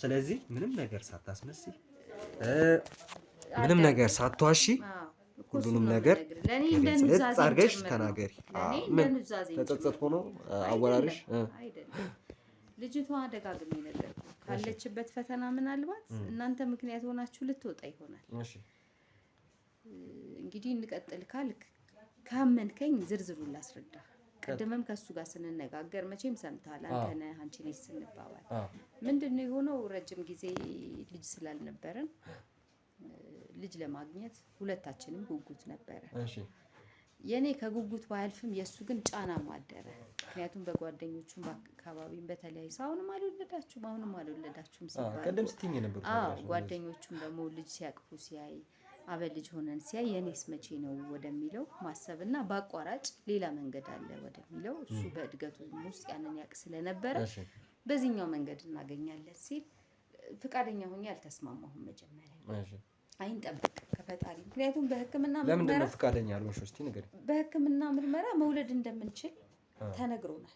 ስለዚህ ምንም ነገር ሳታስመስይ ምንም ነገር ሳትዋሺ ሁሉንም ነገር ግልጽ አድርገሽ ተናገሪ። ምን ተጸጸት ሆኖ አወራርሽ አይደለም። ልጅቷ ደጋግሜ ነገር ካለችበት ፈተና ምናልባት እናንተ ምክንያት ሆናችሁ ልትወጣ ይሆናል። እሺ እንግዲህ እንቀጥል ካልክ ካመንከኝ ዝርዝሩን ላስረዳ። ቀደምም ከሱ ጋር ስንነጋገር መቼም ሰምታል አንተ ነህ አንቺ ነሽ ስንባባል ምንድነው የሆነው? ረጅም ጊዜ ልጅ ስላልነበረን ልጅ ለማግኘት ሁለታችንም ጉጉት ነበረ። እሺ የኔ ከጉጉት ባያልፍም የሱ ግን ጫና ማደረ። ምክንያቱም በጓደኞቹም በአካባቢም በተለያዩ አሁንም አልወለዳችሁም ሲባል ቀደም ስትይኝ ነበር። ጓደኞቹም ደግሞ ልጅ ሲያቅፉ ሲያይ አበል ልጅ ሆነን ሲያይ የኔስ መቼ ነው ወደሚለው ማሰብና በአቋራጭ ሌላ መንገድ አለ ወደሚለው እሱ በእድገቱ ውስጥ ያንን ያቅ ስለነበረ በዚህኛው መንገድ እናገኛለን ሲል ፍቃደኛ ሆኜ አልተስማማሁም። መጀመሪያ አይንጠብቅ ከፈጣሪ። ምክንያቱም በሕክምና ምርመራ ለምንድን ነው ፍቃደኛ አልሆንሽ? እስቲ ንገሪ። በሕክምና ምርመራ መውለድ እንደምንችል ተነግሮናል።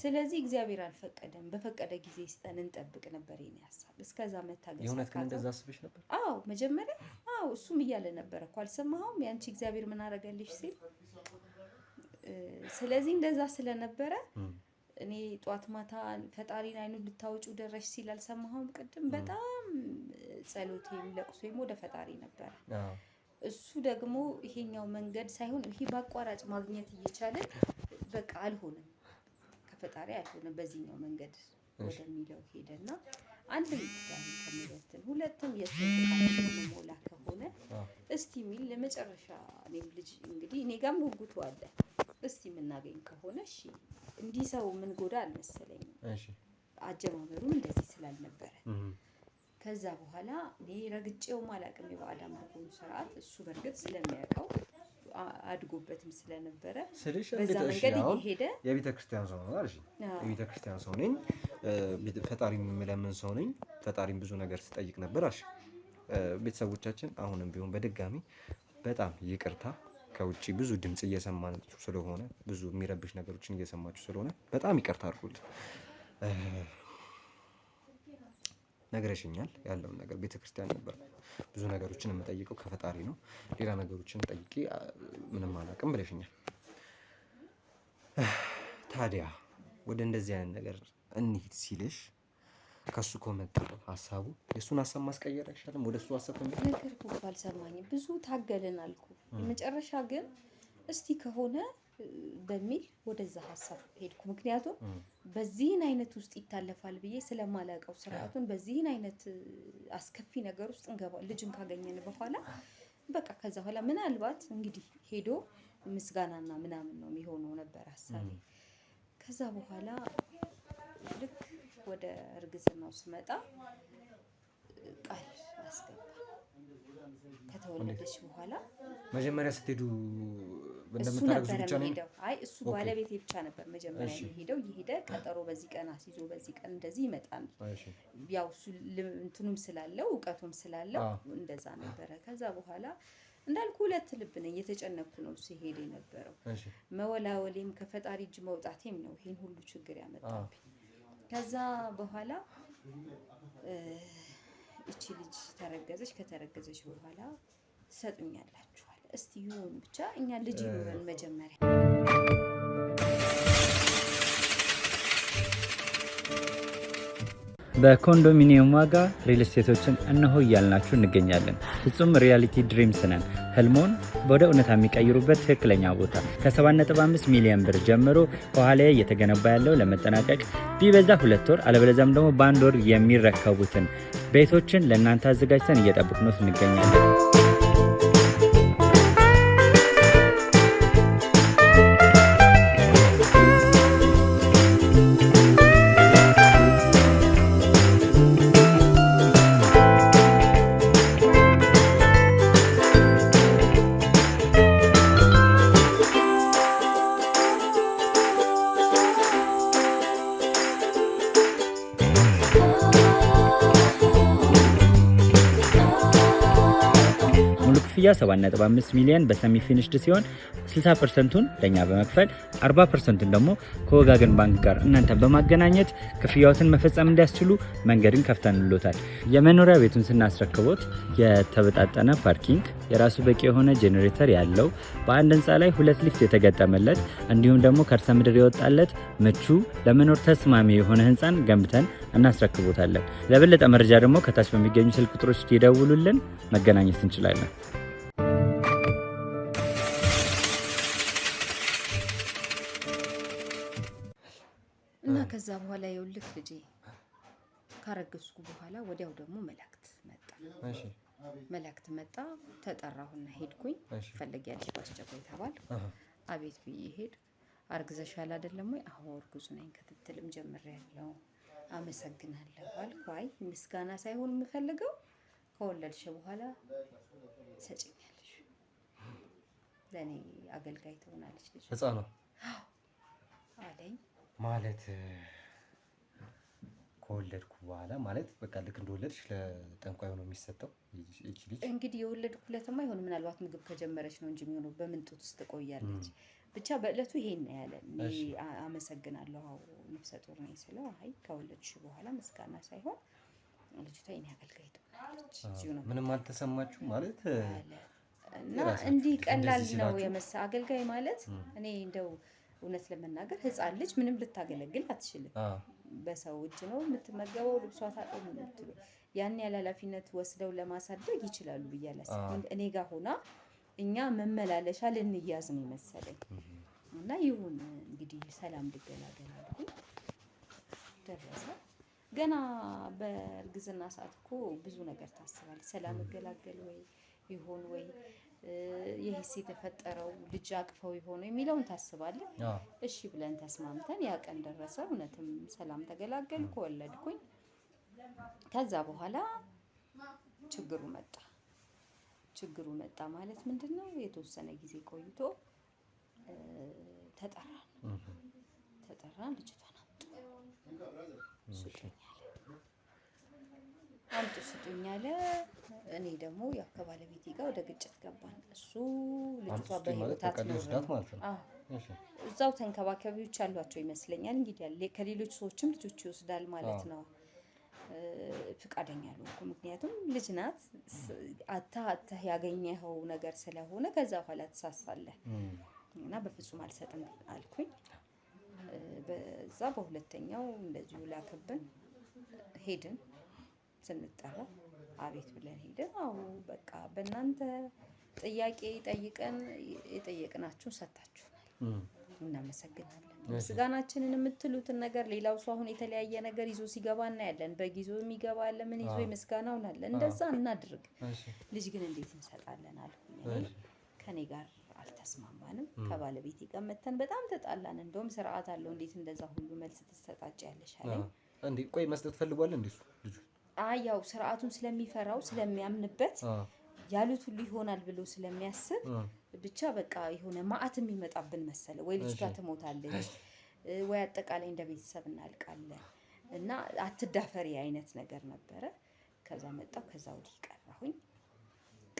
ስለዚህ እግዚአብሔር አልፈቀደም፣ በፈቀደ ጊዜ ይስጠን እንጠብቅ ነበር የኔ ሀሳብ። እስከዛ መታገስ የእውነት ግን እንደዛ አስበሽ ነበር? አዎ መጀመሪያ እሱም እያለ ነበር እኮ አልሰማኸውም? ያንቺ እግዚአብሔር ምን አደረገልሽ ሲል። ስለዚህ እንደዛ ስለነበረ እኔ ጧት ማታ ፈጣሪን አይኑ ልታወጩ ደረሽ ሲል አልሰማኸውም? ቅድም በጣም ጸሎቴም ለቅሶም ወደ ፈጣሪ ነበር። እሱ ደግሞ ይሄኛው መንገድ ሳይሆን ይሄ በአቋራጭ ማግኘት እየቻለ በቃ አልሆነም፣ ከፈጣሪ አልሆነም፣ በዚህኛው መንገድ ወደሚለው ሄደና አንድም ከሚበትን ሁለትም የሰጠው ሞላ ከሆነ እስቲ ሚል ለመጨረሻ እኔም ልጅ እንግዲህ እኔ ጋርም ጉጉቱ አለ። እስቲ የምናገኝ ከሆነ እሺ። እንዲህ ሰው ምን ጎዳ አልመሰለኝም። እሺ አጀማመሩም እንደዚህ ስላልነበረ ከዛ በኋላ እኔ ረግጬው ማላቅም የበዓል አምልኮን ስርዓት እሱ በርግጥ ስለሚያውቀው አድጎበትም ስለነበረ በዛ መንገድ እየሄደ የቤተ ክርስቲያን ሰው ነው አይደል? የቤተ ክርስቲያን ሰው ነኝ፣ ፈጣሪን የምለምን ሰው ነኝ። ፈጣሪን ብዙ ነገር ስጠይቅ ነበር አልሽ። ቤተሰቦቻችን አሁንም ቢሆን በድጋሚ በጣም ይቅርታ፣ ከውጪ ብዙ ድምጽ እየሰማችሁ ስለሆነ ብዙ የሚረብሽ ነገሮችን እየሰማችሁ ስለሆነ በጣም ይቅርታ አድርጉልኝ። ነግረሽኛል ያለውን ነገር። ቤተክርስቲያን ነበር ብዙ ነገሮችን የምጠይቀው ከፈጣሪ ነው፣ ሌላ ነገሮችን ጠይቄ ምንም አላውቅም ብለሽኛል። ታዲያ ወደ እንደዚህ አይነት ነገር እንሂድ ሲልሽ ከሱ ከመጣ ሀሳቡ የሱን ሀሳብ ማስቀየር አይሻልም? ወደ እሱ ሀሳብ ነገርኩ እኮ አልሰማኝም። ብዙ ታገልን አልኩ። የመጨረሻ ግን እስቲ ከሆነ በሚል ወደዛ ሀሳብ ሄድኩ። ምክንያቱም በዚህን አይነት ውስጥ ይታለፋል ብዬ ስለማላውቀው ስርዓቱን በዚህን አይነት አስከፊ ነገር ውስጥ ልጅን ካገኘን በኋላ በቃ ከዛ በኋላ ምናልባት እንግዲህ ሄዶ ምስጋናና ምናምን ነው የሚሆነው ነበር ሀሳቤ። ከዛ በኋላ ልክ ወደ እርግዝናው ስመጣ ቃል አስገባ። ከተወለደች በኋላ መጀመሪያ ስትሄዱ እንደምታረግዙ ብቻ ነው ሄደው? አይ እሱ ባለቤቴ ብቻ ነበር መጀመሪያ ሄደው ይሄደ ቀጠሮ በዚህ ቀን አስይዞ በዚህ ቀን እንደዚህ ይመጣል። ያው እሱ እንትኑም ስላለው እውቀቱም ስላለው እንደዛ ነበረ። ከዛ በኋላ እንዳልኩ ሁለት ልብ ነኝ፣ የተጨነኩ ነው ሲሄድ የነበረው። መወላወሌም ከፈጣሪ እጅ መውጣቴም ነው ይሄን ሁሉ ችግር ያመጣብኝ። ከዛ በኋላ እቺ ልጅ ተረገዘች። ከተረገዘች በኋላ ትሰጡኛላችኋል። እስቲ ይሁን ብቻ እኛ ልጅ ይኖረን መጀመሪያ። በኮንዶሚኒየም ዋጋ ሪል ስቴቶችን እነሆ እያልናችሁ እንገኛለን። ፍጹም ሪያሊቲ ድሪምስ ነን። ህልሞን ወደ እውነታ የሚቀይሩበት ትክክለኛ ቦታ። ከ7.5 ሚሊዮን ብር ጀምሮ ከኋላ እየተገነባ ያለው ለመጠናቀቅ ቢበዛ 2 ወር አለበለዚያም ደግሞ በ1 ወር የሚረከቡትን ቤቶችን ለእናንተ አዘጋጅተን እየጠበቅን እንገኛለን። ክፍያ 7.5 ሚሊዮን በሰሚ ፊኒሽድ ሲሆን 60%ቱን ለኛ በመክፈል 40%ቱን ደግሞ ከወጋገን ባንክ ጋር እናንተ በማገናኘት ክፍያዎትን መፈጸም እንዲያስችሉ መንገድን ከፍተንሎታል። የመኖሪያ ቤቱን ስናስረክቦት የተበጣጠነ ፓርኪንግ፣ የራሱ በቂ የሆነ ጄኔሬተር ያለው በአንድ ህንፃ ላይ 2 ሊፍት የተገጠመለት እንዲሁም ደግሞ ከርሰ ምድር የወጣለት ምቹ ለመኖር ተስማሚ የሆነ ህንፃን ገንብተን እናስረክቦታለን። ለበለጠ መረጃ ደግሞ ከታች በሚገኙ ስልክ ቁጥሮች ይደውሉልን፣ መገናኘት እንችላለን። እና ከዛ በኋላ የውልክ ልጄ ካረገዝኩ በኋላ ወዲያው ደግሞ መላእክት መጣ። ተጠራሁና ሄድኩኝ። ፈለጊያለሽ ባስቸኳይ ተባል። አቤት ብዬ ሄድ። አርግዘሻል አይደለም ወይ? አዎ እርጉዝ ነኝ፣ ክትትልም ጀምሬያለሁ፣ አመሰግናለሁ አልኩ። አይ ምስጋና ሳይሆን የምፈልገው ከወለድሽ በኋላ ሰጭኛለሽ፣ ለኔ አገልጋይ ትሆናለች ልጅ ህፃኗ አለኝ። ማለት ከወለድኩ በኋላ ማለት በቃ ልክ እንደወለድሽ ለጠንቋይ ነው የሚሰጠው እቺ ልጅ። እንግዲህ የወለድኩለትማ ይሁን ምናልባት ምግብ ከጀመረች ነው እንጂ የሚሆነው በምን ጡት ውስጥ ትቆያለች። ብቻ በእለቱ ይሄን ነው ያለን። አመሰግናለሁ ነፍሰ ጡር ነኝ ስለው አይ ከወለድሽ በኋላ ምስጋና ሳይሆን ልጅቷ የኔ አገልጋይ ትሆናለች። ምንም አልተሰማችሁ ማለት እና እንዲህ ቀላል ነው የመሳ አገልጋይ ማለት እኔ እንደው እውነት ለመናገር ህፃን ልጅ ምንም ልታገለግል አትችልም። በሰው እጅ ነው የምትመገበው፣ ልብሷ ታጥቦ ነው የምትለው። ያን ያለ ኃላፊነት ወስደው ለማሳደግ ይችላሉ ብያለሁ። እኔ ጋር ሆና እኛ መመላለሻ ልንያዝ ነው መሰለኝ። እና ይሁን እንግዲህ ሰላም ልገላገል አልኩኝ። ደረሰ። ገና በእርግዝና ሰዓት እኮ ብዙ ነገር ታስባል። ሰላም እገላገል ወይ ይሆን ወይ ይሄስ የተፈጠረው ልጅ አቅፈው ይሆን የሚለውን ታስባለህ። እሺ ብለን ተስማምተን ያ ቀን ደረሰ። እውነትም ሰላም ተገላገልኩ፣ ወለድኩኝ። ከዛ በኋላ ችግሩ መጣ ማለት ምንድነው? የተወሰነ ጊዜ ቆይቶ ተጠራን። ልጅቷን አምጡ ስጡኝ አለ። እኔ ደግሞ ያው ከባለቤቴ ጋር ወደ ግጭት ገባን። እሱ ልጅቷ በህይወት አትኖርም። እዛው ተንከባካቢዎች አሏቸው ይመስለኛል። እንግዲህ ከሌሎች ሰዎችም ልጆች ይወስዳል ማለት ነው። ፍቃደኛ አልሆንኩም። ምክንያቱም ልጅ ናት። አታህ ያገኘኸው ነገር ስለሆነ ከዛ በኋላ ትሳሳለህ እና በፍጹም አልሰጥም አልኩኝ። በዛ በሁለተኛው እንደዚሁ ላከብን። ሄድን። ስንጠራ አቤት ብለን ሄደን አዎ በቃ በእናንተ ጥያቄ ጠይቀን የጠየቅናችሁን ሰጣችሁናል፣ እናመሰግናለን። ምስጋናችንን የምትሉትን ነገር ሌላው ሰው አሁን የተለያየ ነገር ይዞ ሲገባ እናያለን። በጊዜው የሚገባ አለ፣ ምን ይዞ የምስጋናውን አለ። እንደዛ እናድርግ። ልጅ ግን እንዴት እንሰጣለን አልኩኝ። ከኔ ጋር አልተስማማንም። ከባለቤቴ ጋር መተን በጣም ተጣላን። እንደውም ስርዓት አለው እንዴት እንደዛ ሁሉ መልስ ትሰጣጫለሽ አለኝ። እንዴ ቆይ መስጠት ፈልጓል እንዴ እሱ ልጁ? ያው ስርዓቱን ስለሚፈራው ስለሚያምንበት ያሉት ሁሉ ይሆናል ብሎ ስለሚያስብ ብቻ በቃ የሆነ ማአት የሚመጣብን መሰለ። ወይ ልጅቷ ትሞታለች ወይ አጠቃላይ እንደ ቤተሰብ እናልቃለን እና አትዳፈሪ አይነት ነገር ነበረ። ከዛ መጣው። ከዛ ወዲህ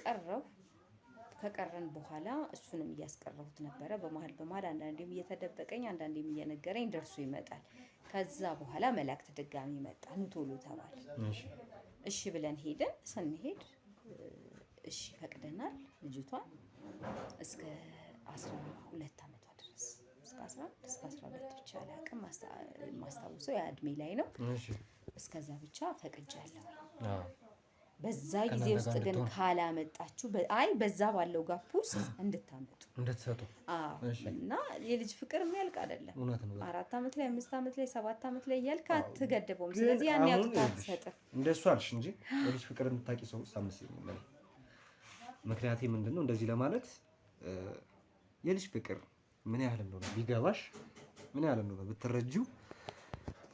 ቀረው። ከቀረን በኋላ እሱንም እያስቀረሁት ነበረ። በመሀል አንዳንዴም እየተደበቀኝ አንዳንዴም እየነገረኝ ደርሶ ይመጣል። ከዛ በኋላ መላእክት ድጋሚ መጣ። ኑ ቶሎ ተባለ። እሺ ብለን ሄደን ስንሄድ እሺ ፈቅደናል። ልጅቷን እስከ 12 ዓመቷ ድረስ እስከ 11 እስከ 12 ብቻ አላውቅም፣ ማስታውሰው ያ እድሜ ላይ ነው። እስከዛ ብቻ ፈቅጃለሁ። በዛ ጊዜ ውስጥ ግን ካላመጣችሁ በዛ ባለው ጋፕ ውስጥ እንድትሰጡ እና የልጅ ፍቅር የሚያልቅ አይደለም። 4 ዓመት ላይ 5 ዓመት ላይ 7 ዓመት ላይ እያልክ አትገድበውም። ስለዚህ ያን ያጡት አትሰጥም። እንደሱ አልሽ እንጂ የልጅ ፍቅር የምታውቂ ሰው ሳምስልኝ። ምክንያቴ ምንድነው እንደዚህ ለማለት የልጅ ፍቅር ምን ያህል እንደሆነ ቢገባሽ፣ ምን ያህል እንደሆነ ብትረጂው፣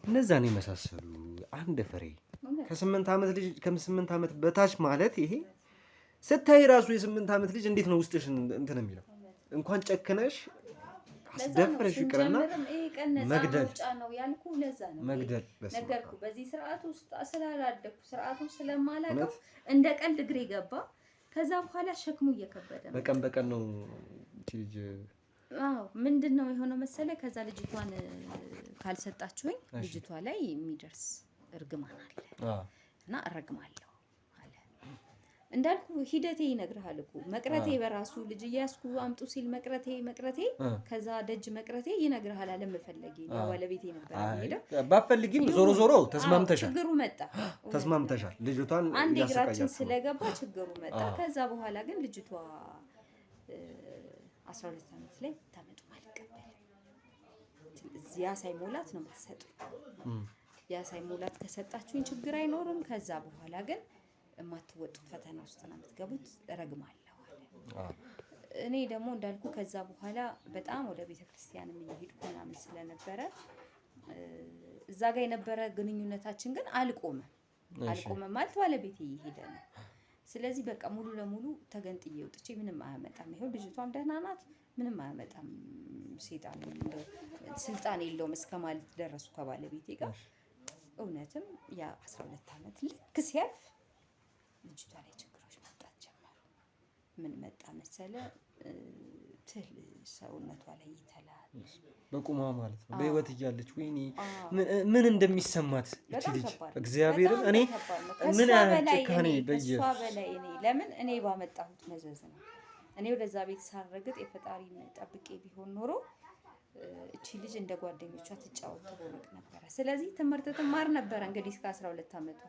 እነዛን የመሳሰሉ አንድ ፍሬ ከ8 ዓመት ልጅ ከ8 ዓመት በታች ማለት ይሄ ስታይ ራሱ የ8 ዓመት ልጅ እንዴት ነው ውስጥሽ እንትን የሚለው? እንኳን ጨክነሽ አስደፍረሽ ይቅርና መግደል ነው ያልኩ። ለዛ ነው መግደል ነገርኩ። በዚህ ስርዓት ውስጥ ስላላደኩ ስርዓቱን ስለማላውቀው እንደ ቀልድ እግሬ ገባ። ከዛ በኋላ ሸክሙ እየከበደ ነው። በቀን በቀን ነው ልጅ ምንድነው የሆነው መሰለ ከዛ ልጅቷን ካልሰጣችሁኝ ልጅቷ ላይ የሚደርስ እርግማን አለ እና እረግማለሁ አለ። እንዳልኩ ሂደቴ ይነግርሃል እኮ መቅረቴ በራሱ ልጅ እያስኩ አምጡ ሲል መቅረቴ ከዛ ደጅ መቅረቴ ይነግርሃል አለ መፈለጌ ነው ባለቤቴ ነበር ሄደ ባፈልጊም ዞሮ ተስማምተሻል። ችግሩ መጣ ተስማምተሻል። ልጅቷን አንድ እግራችን ስለገባ ችግሩ መጣ። ከዛ በኋላ ግን ልጅቷ 12 ዓመት ላይ ታመጡ አልቀበልም ያ ሳይሞላት ነው የምትሰጡኝ። ያ ሳይሞላት ከሰጣችሁኝ ችግር አይኖርም። ከዛ በኋላ ግን የማትወጡት ፈተና ውስጥ ነው የምትገቡት፣ እረግማለሁ አለ። እኔ ደግሞ እንዳልኩ ከዛ በኋላ በጣም ወደ ቤተክርስቲያን እየሄድኩ ምናምን ስለነበረ እዛ ጋር የነበረ ግንኙነታችን ግን አልቆመም ማለት ባለቤቴ እየሄደ ነው። ስለዚህ በቃ ሙሉ ለሙሉ ተገንጥዬ ወጥቼ ምንም አያመጣም፣ ይሄው ልጅቷም ደህና ናት፣ ምንም አያመጣም፣ ሴጣን ስልጣን የለውም እስከማለት ደረሱ ከባለቤቴ ጋር። እውነትም ያ 12 ዓመት ልክ ሲያልፍ ልጅቷ ላይ ችግሮች መጣት ጀመሩ። ምን መጣ መሰለ ትል ሰውነቷ ላይ ይተላል በቁማ ማለት ነው። በህይወት እያለች ወይኔ ምን እንደሚሰማት እቺ ልጅ እግዚአብሔርን እኔ ምን ያጭካኔ በየሷ በላይ ለምን እኔ ባመጣሁት መዘዝ ነው። እኔ ወደዛ ቤት ሳረግጥ የፈጣሪን ጠብቄ ቢሆን ኖሮ እቺ ልጅ እንደ ጓደኞቿ ትጫወት ትቦርቅ ነበረ። ስለዚህ ትምህርት ትማር ነበረ እንግዲህ እስከ 12 ዓመቷ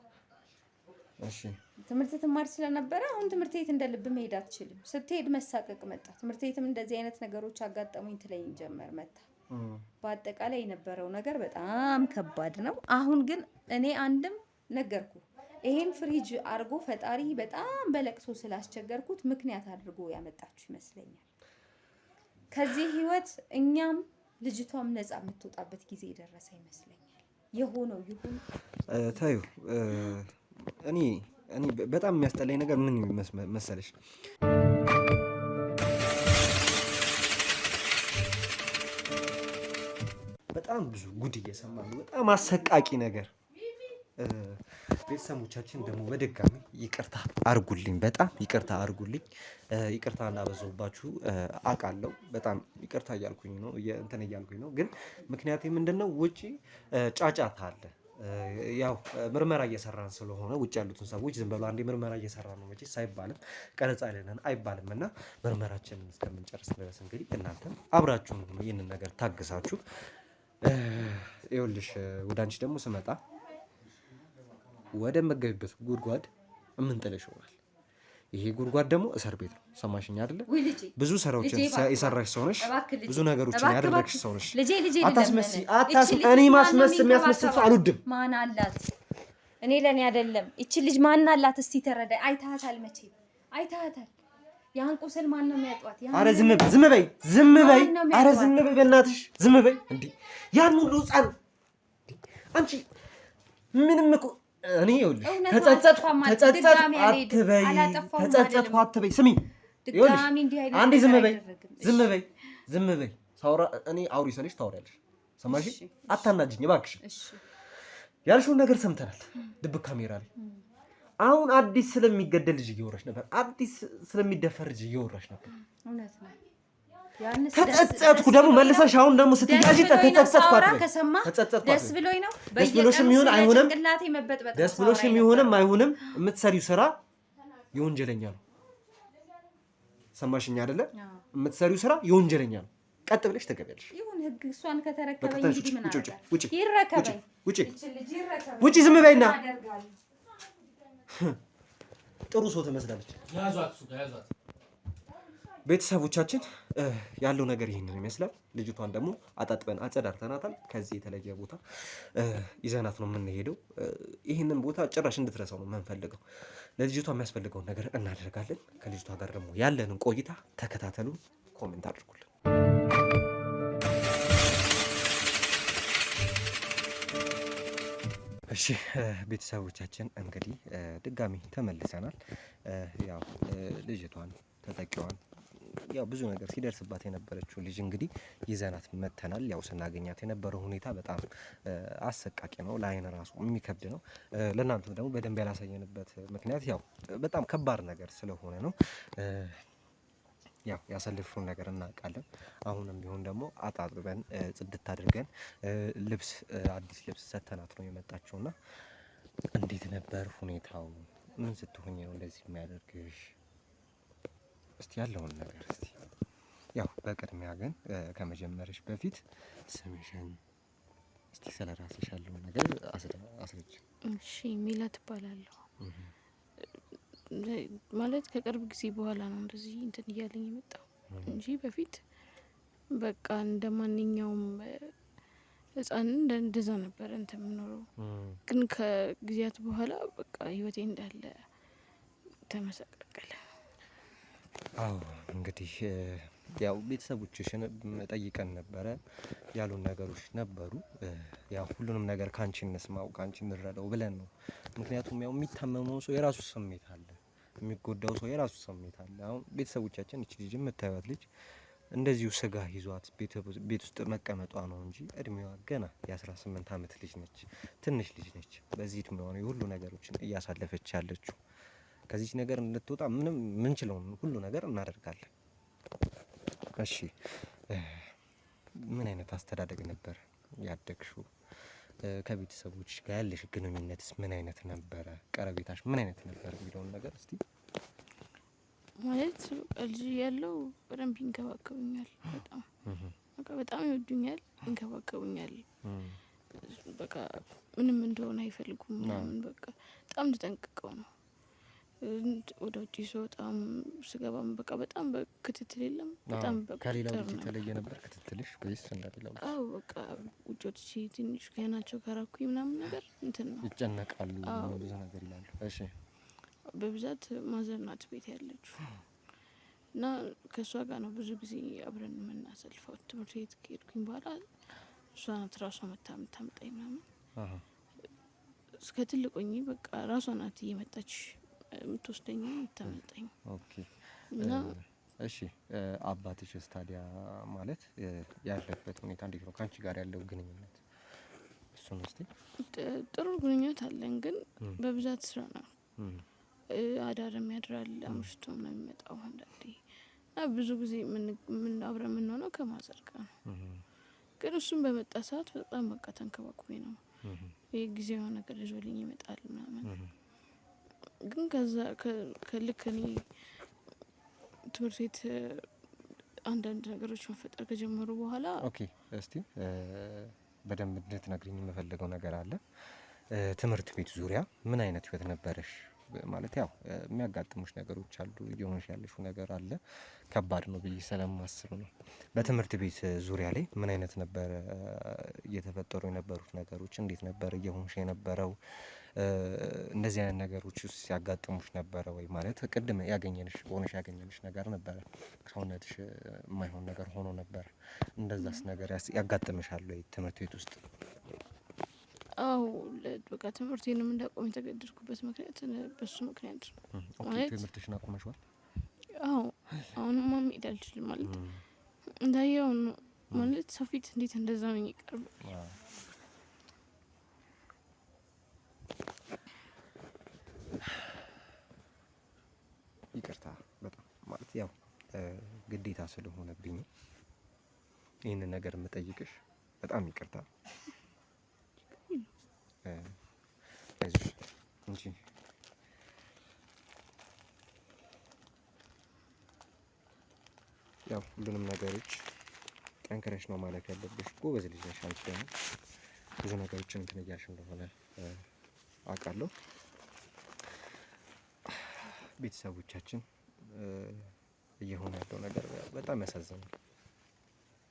ትምህርት ትማር ስለነበረ አሁን ትምህርት ቤት እንደልብ መሄድ አትችልም። ስትሄድ መሳቀቅ መጣ። ትምህርት ቤትም እንደዚህ አይነት ነገሮች አጋጠሙኝ ትለኝ ጀመር መጣ። በአጠቃላይ የነበረው ነገር በጣም ከባድ ነው። አሁን ግን እኔ አንድም ነገርኩ ይሄን ፍሪጅ አርጎ ፈጣሪ በጣም በለቅሶ ስላስቸገርኩት ምክንያት አድርጎ ያመጣችሁ ይመስለኛል። ከዚህ ህይወት እኛም ልጅቷም ነፃ የምትወጣበት ጊዜ የደረሰ ይመስለኛል። የሆነው ይሁን ታዩ እኔ በጣም የሚያስጠላኝ ነገር ምን መሰለሽ፣ በጣም ብዙ ጉድ እየሰማን ነው። በጣም አሰቃቂ ነገር። ቤተሰቦቻችን ደግሞ በድጋሚ ይቅርታ አርጉልኝ፣ በጣም ይቅርታ አርጉልኝ። ይቅርታ እንዳበዛሁባችሁ አውቃለሁ። በጣም ይቅርታ እያልኩኝ ነው። ግን ምክንያቴ ምንድነው? ውጪ ጫጫታ አለ። ያው ምርመራ እየሰራን ስለሆነ ውጭ ያሉትን ሰዎች ዝም ብሎ አንዴ ምርመራ እየሰራን ነው መቼስ አይባልም፣ ቀረጻ አይደለም አይባልም። እና ምርመራችንን እስከምንጨርስ ድረስ እንግዲህ እናንተም አብራችሁን ይህንን ነገር ታግሳችሁ። ይኸውልሽ ወደ አንቺ ደግሞ ስመጣ ወደ መገቢበት ጉድጓድ የምንጥልሽ ይሆናል። ይሄ ጉድጓድ ደግሞ እስር ቤት ነው። ሰማሽኝ አይደለ? ብዙ ስራዎችን የሰራሽ ሰው ነሽ፣ ብዙ ነገሮችን ያደረግሽ ሰው ነሽ። አታስመስይ። እኔ የሚያስመስል ሰው አልወድም። ማን አላት? እኔ ለኔ አይደለም። እቺ ልጅ ማን አላት? እስቲ ተረዳይ። አይታታል፣ መቼም አይታታል። ያን ቁስል ማን ነው የሚያጧት? አረ ዝም በይ። አረ ዝም በይ በእናትሽ፣ ዝም በይ። እንዴ ያን ሁሉ ህፃን አንቺ ምንም እኮ እኔ ይኸውልሽ ተጸጸትኩ አትበይ። ስሚ ይኸውልሽ አንዴ ዝም በይ። ሳውራ እኔ አውሪ ስልሽ ታወሪያለሽ። ሰማሽ? አታናጅኝ እባክሽ። ያልሽውን ነገር ሰምተናል፣ ድብቅ ካሜራ ላይ። አሁን አዲስ ስለሚገደል ልጅ እየወራሽ ነበር፣ አዲስ ስለሚደፈር ልጅ እየወራሽ ነበር። እውነት ነው። ተጸጸትኩ ደግሞ መልሰሽ አሁን ደግሞ ስትያጂ ተጸጸትኩ አትበይ። ደስ ብሎኝ ነው። ደስ ብሎሽም ይሁን አይሆንም፣ ደስ ብሎሽም ይሁንም አይሆንም የምትሰሪው ስራ የወንጀለኛ ነው። ሰማሽኝ አይደለ? የምትሰሪው ስራ የወንጀለኛ ነው። ቀጥ ብለሽ ተገቢያለሽ። ይሁን ህግ እሷን ከተረከበኝ እንግዲህ ምን አደረገ? ውጪ ዝም በይና። ጥሩ ሰው ትመስላለች። ያዟት። ቤተሰቦቻችን ያለው ነገር ይህንን ይመስላል። ልጅቷን ደግሞ አጣጥበን አጸዳርተናታል። ከዚህ የተለየ ቦታ ይዘናት ነው የምንሄደው። ይህንን ቦታ ጭራሽ እንድትረሳው ነው የምንፈልገው። ለልጅቷ የሚያስፈልገውን ነገር እናደርጋለን። ከልጅቷ ጋር ደግሞ ያለንን ቆይታ ተከታተሉን፣ ኮሜንት አድርጉልን። እሺ ቤተሰቦቻችን እንግዲህ ድጋሚ ተመልሰናል። ያው ልጅቷን ተጠቂዋን ያው ብዙ ነገር ሲደርስባት የነበረችው ልጅ እንግዲህ ይዘናት መተናል። ያው ስናገኛት የነበረው ሁኔታ በጣም አሰቃቂ ነው፣ ለአይን ራሱ የሚከብድ ነው። ለእናንተ ደግሞ በደንብ ያላሳየንበት ምክንያት ያው በጣም ከባድ ነገር ስለሆነ ነው። ያው ያሳለፍነውን ነገር እናውቃለን። አሁንም ቢሆን ደግሞ አጣጥበን ጽድት አድርገን ልብስ አዲስ ልብስ ሰተናት ነው የመጣችውና እንዴት ነበር ሁኔታው? ምን ስትሆኝ ነው እንደዚህ የሚያደርግሽ? እስቲ ያለውን ነገር እስቲ ያው በቅድሚያ ግን ከመጀመርሽ በፊት ስምሽን እስቲ ስለራስሽ ያለውን ነገር አስረጅ። እሺ ሚላት እባላለሁ። ማለት ከቅርብ ጊዜ በኋላ ነው እንደዚህ እንትን እያለኝ የመጣው እንጂ በፊት በቃ እንደ ማንኛውም ህፃን እንደዛ ነበር እንትን የምኖረው። ግን ከጊዜያት በኋላ በቃ ህይወቴ እንዳለ ተመሰቃቀለ። አዎ እንግዲህ ያው ቤተሰቦችሽን ጠይቀን ነበረ፣ ያሉን ነገሮች ነበሩ። ያው ሁሉንም ነገር ካንቺ እንስማው ካንቺ እንረዳው ብለን ነው። ምክንያቱም ያው የሚታመመው ሰው የራሱ ስሜት አለ፣ የሚጎዳው ሰው የራሱ ስሜት አለ። አሁን ቤተሰቦቻችን እቺ ልጅ የምታዩት ልጅ እንደዚሁ ስጋ ይዟት ቤት ውስጥ መቀመጧ ነው እንጂ እድሜዋ ገና የ18 ዓመት ልጅ ነች፣ ትንሽ ልጅ ነች። በዚህ እድሜዋ ነው የሁሉ ነገሮችን እያሳለፈች ያለችው። ከዚህ ነገር እንድትወጣ ምንም ምንችለውን ሁሉ ነገር እናደርጋለን። እሺ ምን አይነት አስተዳደግ ነበር ያደግሽው? ከቤተሰቦች ጋር ያለሽ ግንኙነትስ ምን አይነት ነበረ? ቀረቤታሽ ምን አይነት ነበር የሚለውን ነገር እስቲ። ማለት ልጅ ያለው በደንብ ይንከባከቡኛል። በጣም ይወዱኛል፣ ይንከባከቡኛል። በቃ ምንም እንደሆነ አይፈልጉም ምናምን። በቃ በጣም ተጠንቅቀው ነው። ወደ ውጭ ስወጣም ስገባም በቃ በጣም በክትትል የለም። በጣም ከሌላው ልጅ የተለየ ነበር ክትትልሽ ወይስ እንደሌላው? አዎ በቃ ውጭ ወጥቼ ትንሽ ከናቸው ካራኩኝ ምናምን ነገር እንትን ነው፣ ይጨነቃሉ፣ ብዙ ነገር ይላሉ። እሺ በብዛት ማዘር ናት ቤት ያለችው እና ከእሷ ጋር ነው ብዙ ጊዜ አብረን የምናሳልፈው። ትምህርት ቤት ከሄድኩኝ በኋላ እሷ ናት ራሷ የምታመጣኝ ምናምን። እስከ ትልቆኝ በቃ ራሷ ናት እየመጣች የምትወስደኝ የምታመጣኝ። ኦኬ እሺ አባትሽስ ታዲያ ማለት ያለበት ሁኔታ እንዴት ነው? ከአንቺ ጋር ያለው ግንኙነት እሱን እስቲ። ጥሩ ግንኙነት አለን፣ ግን በብዛት ስራ ነው። አዳርም ያድራል፣ አምሽቶም ነው የሚመጣው አንዳንዴ። እና ብዙ ጊዜ አብረን የምንሆነው ከማዘር ጋር ነው። ግን እሱም በመጣ ሰዓት በጣም በቃ ተንከባክቤ ነው። የጊዜው ነገር ይዞልኝ ይመጣል ምናምን። ግን ከዛ ከልክ እኔ ትምህርት ቤት አንዳንድ ነገሮች መፈጠር ከጀመሩ በኋላ ኦኬ እስቲ በደንብ እንድትነግሪኝ የምፈልገው ነገር አለ። ትምህርት ቤት ዙሪያ ምን አይነት ህይወት ነበረሽ? ማለት ያው የሚያጋጥሙሽ ነገሮች አሉ፣ እየሆንሽ ያለሽው ነገር አለ፣ ከባድ ነው ብዬ ስለማስብ ነው። በትምህርት ቤት ዙሪያ ላይ ምን አይነት ነበር እየተፈጠሩ የነበሩት ነገሮች? እንዴት ነበር እየሆንሽ የነበረው? እንደዚህ አይነት ነገሮች ውስጥ ሲያጋጥሙሽ ነበረ ወይ? ማለት ቅድም ያገኘንሽ ሆነሽ ያገኘንሽ ነገር ነበረ፣ ሰውነትሽ የማይሆን ነገር ሆኖ ነበር። እንደዛስ ነገር ያጋጥምሻል ወይ ትምህርት ቤት ውስጥ? አዎ በቃ ትምህርቴንም እንዳቆም የተገደድኩበት ምክንያት በሱ ምክንያት ነው። ማለት ትምህርትሽን አቁመሽዋል? አዎ አሁንማ መሄድ አልችልም። ማለት እንዳየው ነው ማለት ሰው ፊት እንዴት እንደዛ ነው ይቀርብ። ይቅርታ በጣም ማለት ያው ግዴታ ስለሆነብኝ ይህንን ነገር የምጠይቅሽ። በጣም ይቅርታ። አይዞሽ እንጂ ያው ሁሉንም ነገሮች ጠንክረሽ ነው ማለት ያለብሽ። ጎበዝ ልጅ ነሽ አንቺ። ደግሞ ብዙ ነገሮችን እንትን እያልሽ እንደሆነ አውቃለሁ። ቤተሰቦቻችን እየሆነ ያለው ነገር በጣም ያሳዝናል።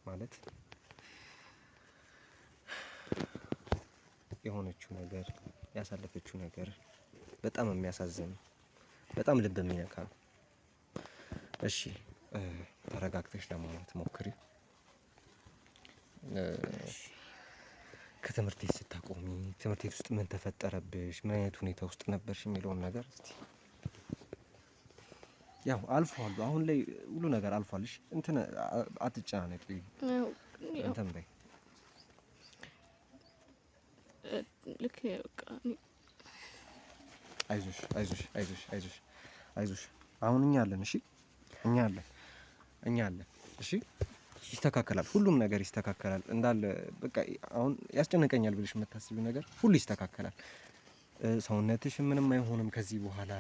ማለት የሆነችው ነገር ያሳለፈችው ነገር በጣም የሚያሳዝን፣ በጣም ልብ የሚነካ ነው። እሺ ተረጋግተሽ ለማለት ሞክሪ። ከትምህርት ቤት ስታቆሚ ትምህርት ቤት ውስጥ ምን ተፈጠረብሽ? ምን አይነት ሁኔታ ውስጥ ነበርሽ የሚለውን ነገር እስቲ። ያው አልፏል። አሁን ላይ ሁሉ ነገር አልፏል። እሺ እንትን አትጨናነቂ። እንትን በይ ልክ በቃ አይዞሽ። አሁን እኛ አለን። እሺ እኛ አለን። እሺ ይስተካከላል። ሁሉም ነገር ይስተካከላል። እንዳለ በቃ አሁን ያስጨነቀኛል ብለሽ የምታስቢው ነገር ሁሉ ይስተካከላል። ሰውነትሽ ምንም አይሆንም ከዚህ በኋላ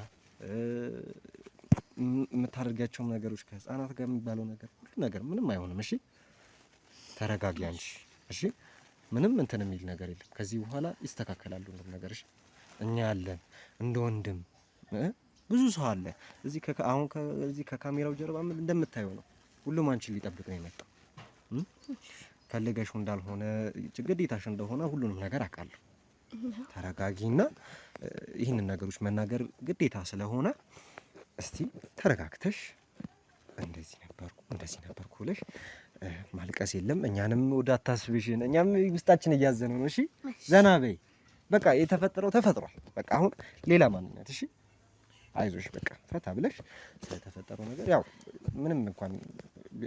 የምታደርጋቸው ነገሮች ከህፃናት ጋር የሚባለው ነገር ሁሉ ነገር ምንም አይሆንም። እሺ ተረጋጊ አንቺ። እሺ ምንም እንትን የሚል ነገር የለም። ከዚህ በኋላ ይስተካከላል ሁሉም ነገር። እሺ እኛ አለን። እንደ ወንድም ብዙ ሰው አለ እዚህ አሁን ከዚህ ከካሜራው ጀርባ እንደምታየው ነው። ሁሉም አንቺን ሊጠብቅ ነው የመጣው። ፈልገሽው እንዳልሆነ ግዴታሽ እንደሆነ ሁሉንም ነገር አውቃለሁ። ተረጋጊና ይህንን ነገሮች መናገር ግዴታ ስለሆነ እስቲ ተረጋግተሽ እንደዚህ ነበርኩ ብለሽ ማልቀስ የለም። እኛንም ወደ አታስብሽን። እኛም ውስጣችን እያዘነ ነው። እሺ ዘና በይ። በቃ የተፈጠረው ተፈጥሯል። በቃ አሁን ሌላ ማንነት። እሺ አይዞሽ። በቃ ፈታ ብለሽ ስለተፈጠረው ነገር ያው ምንም እንኳን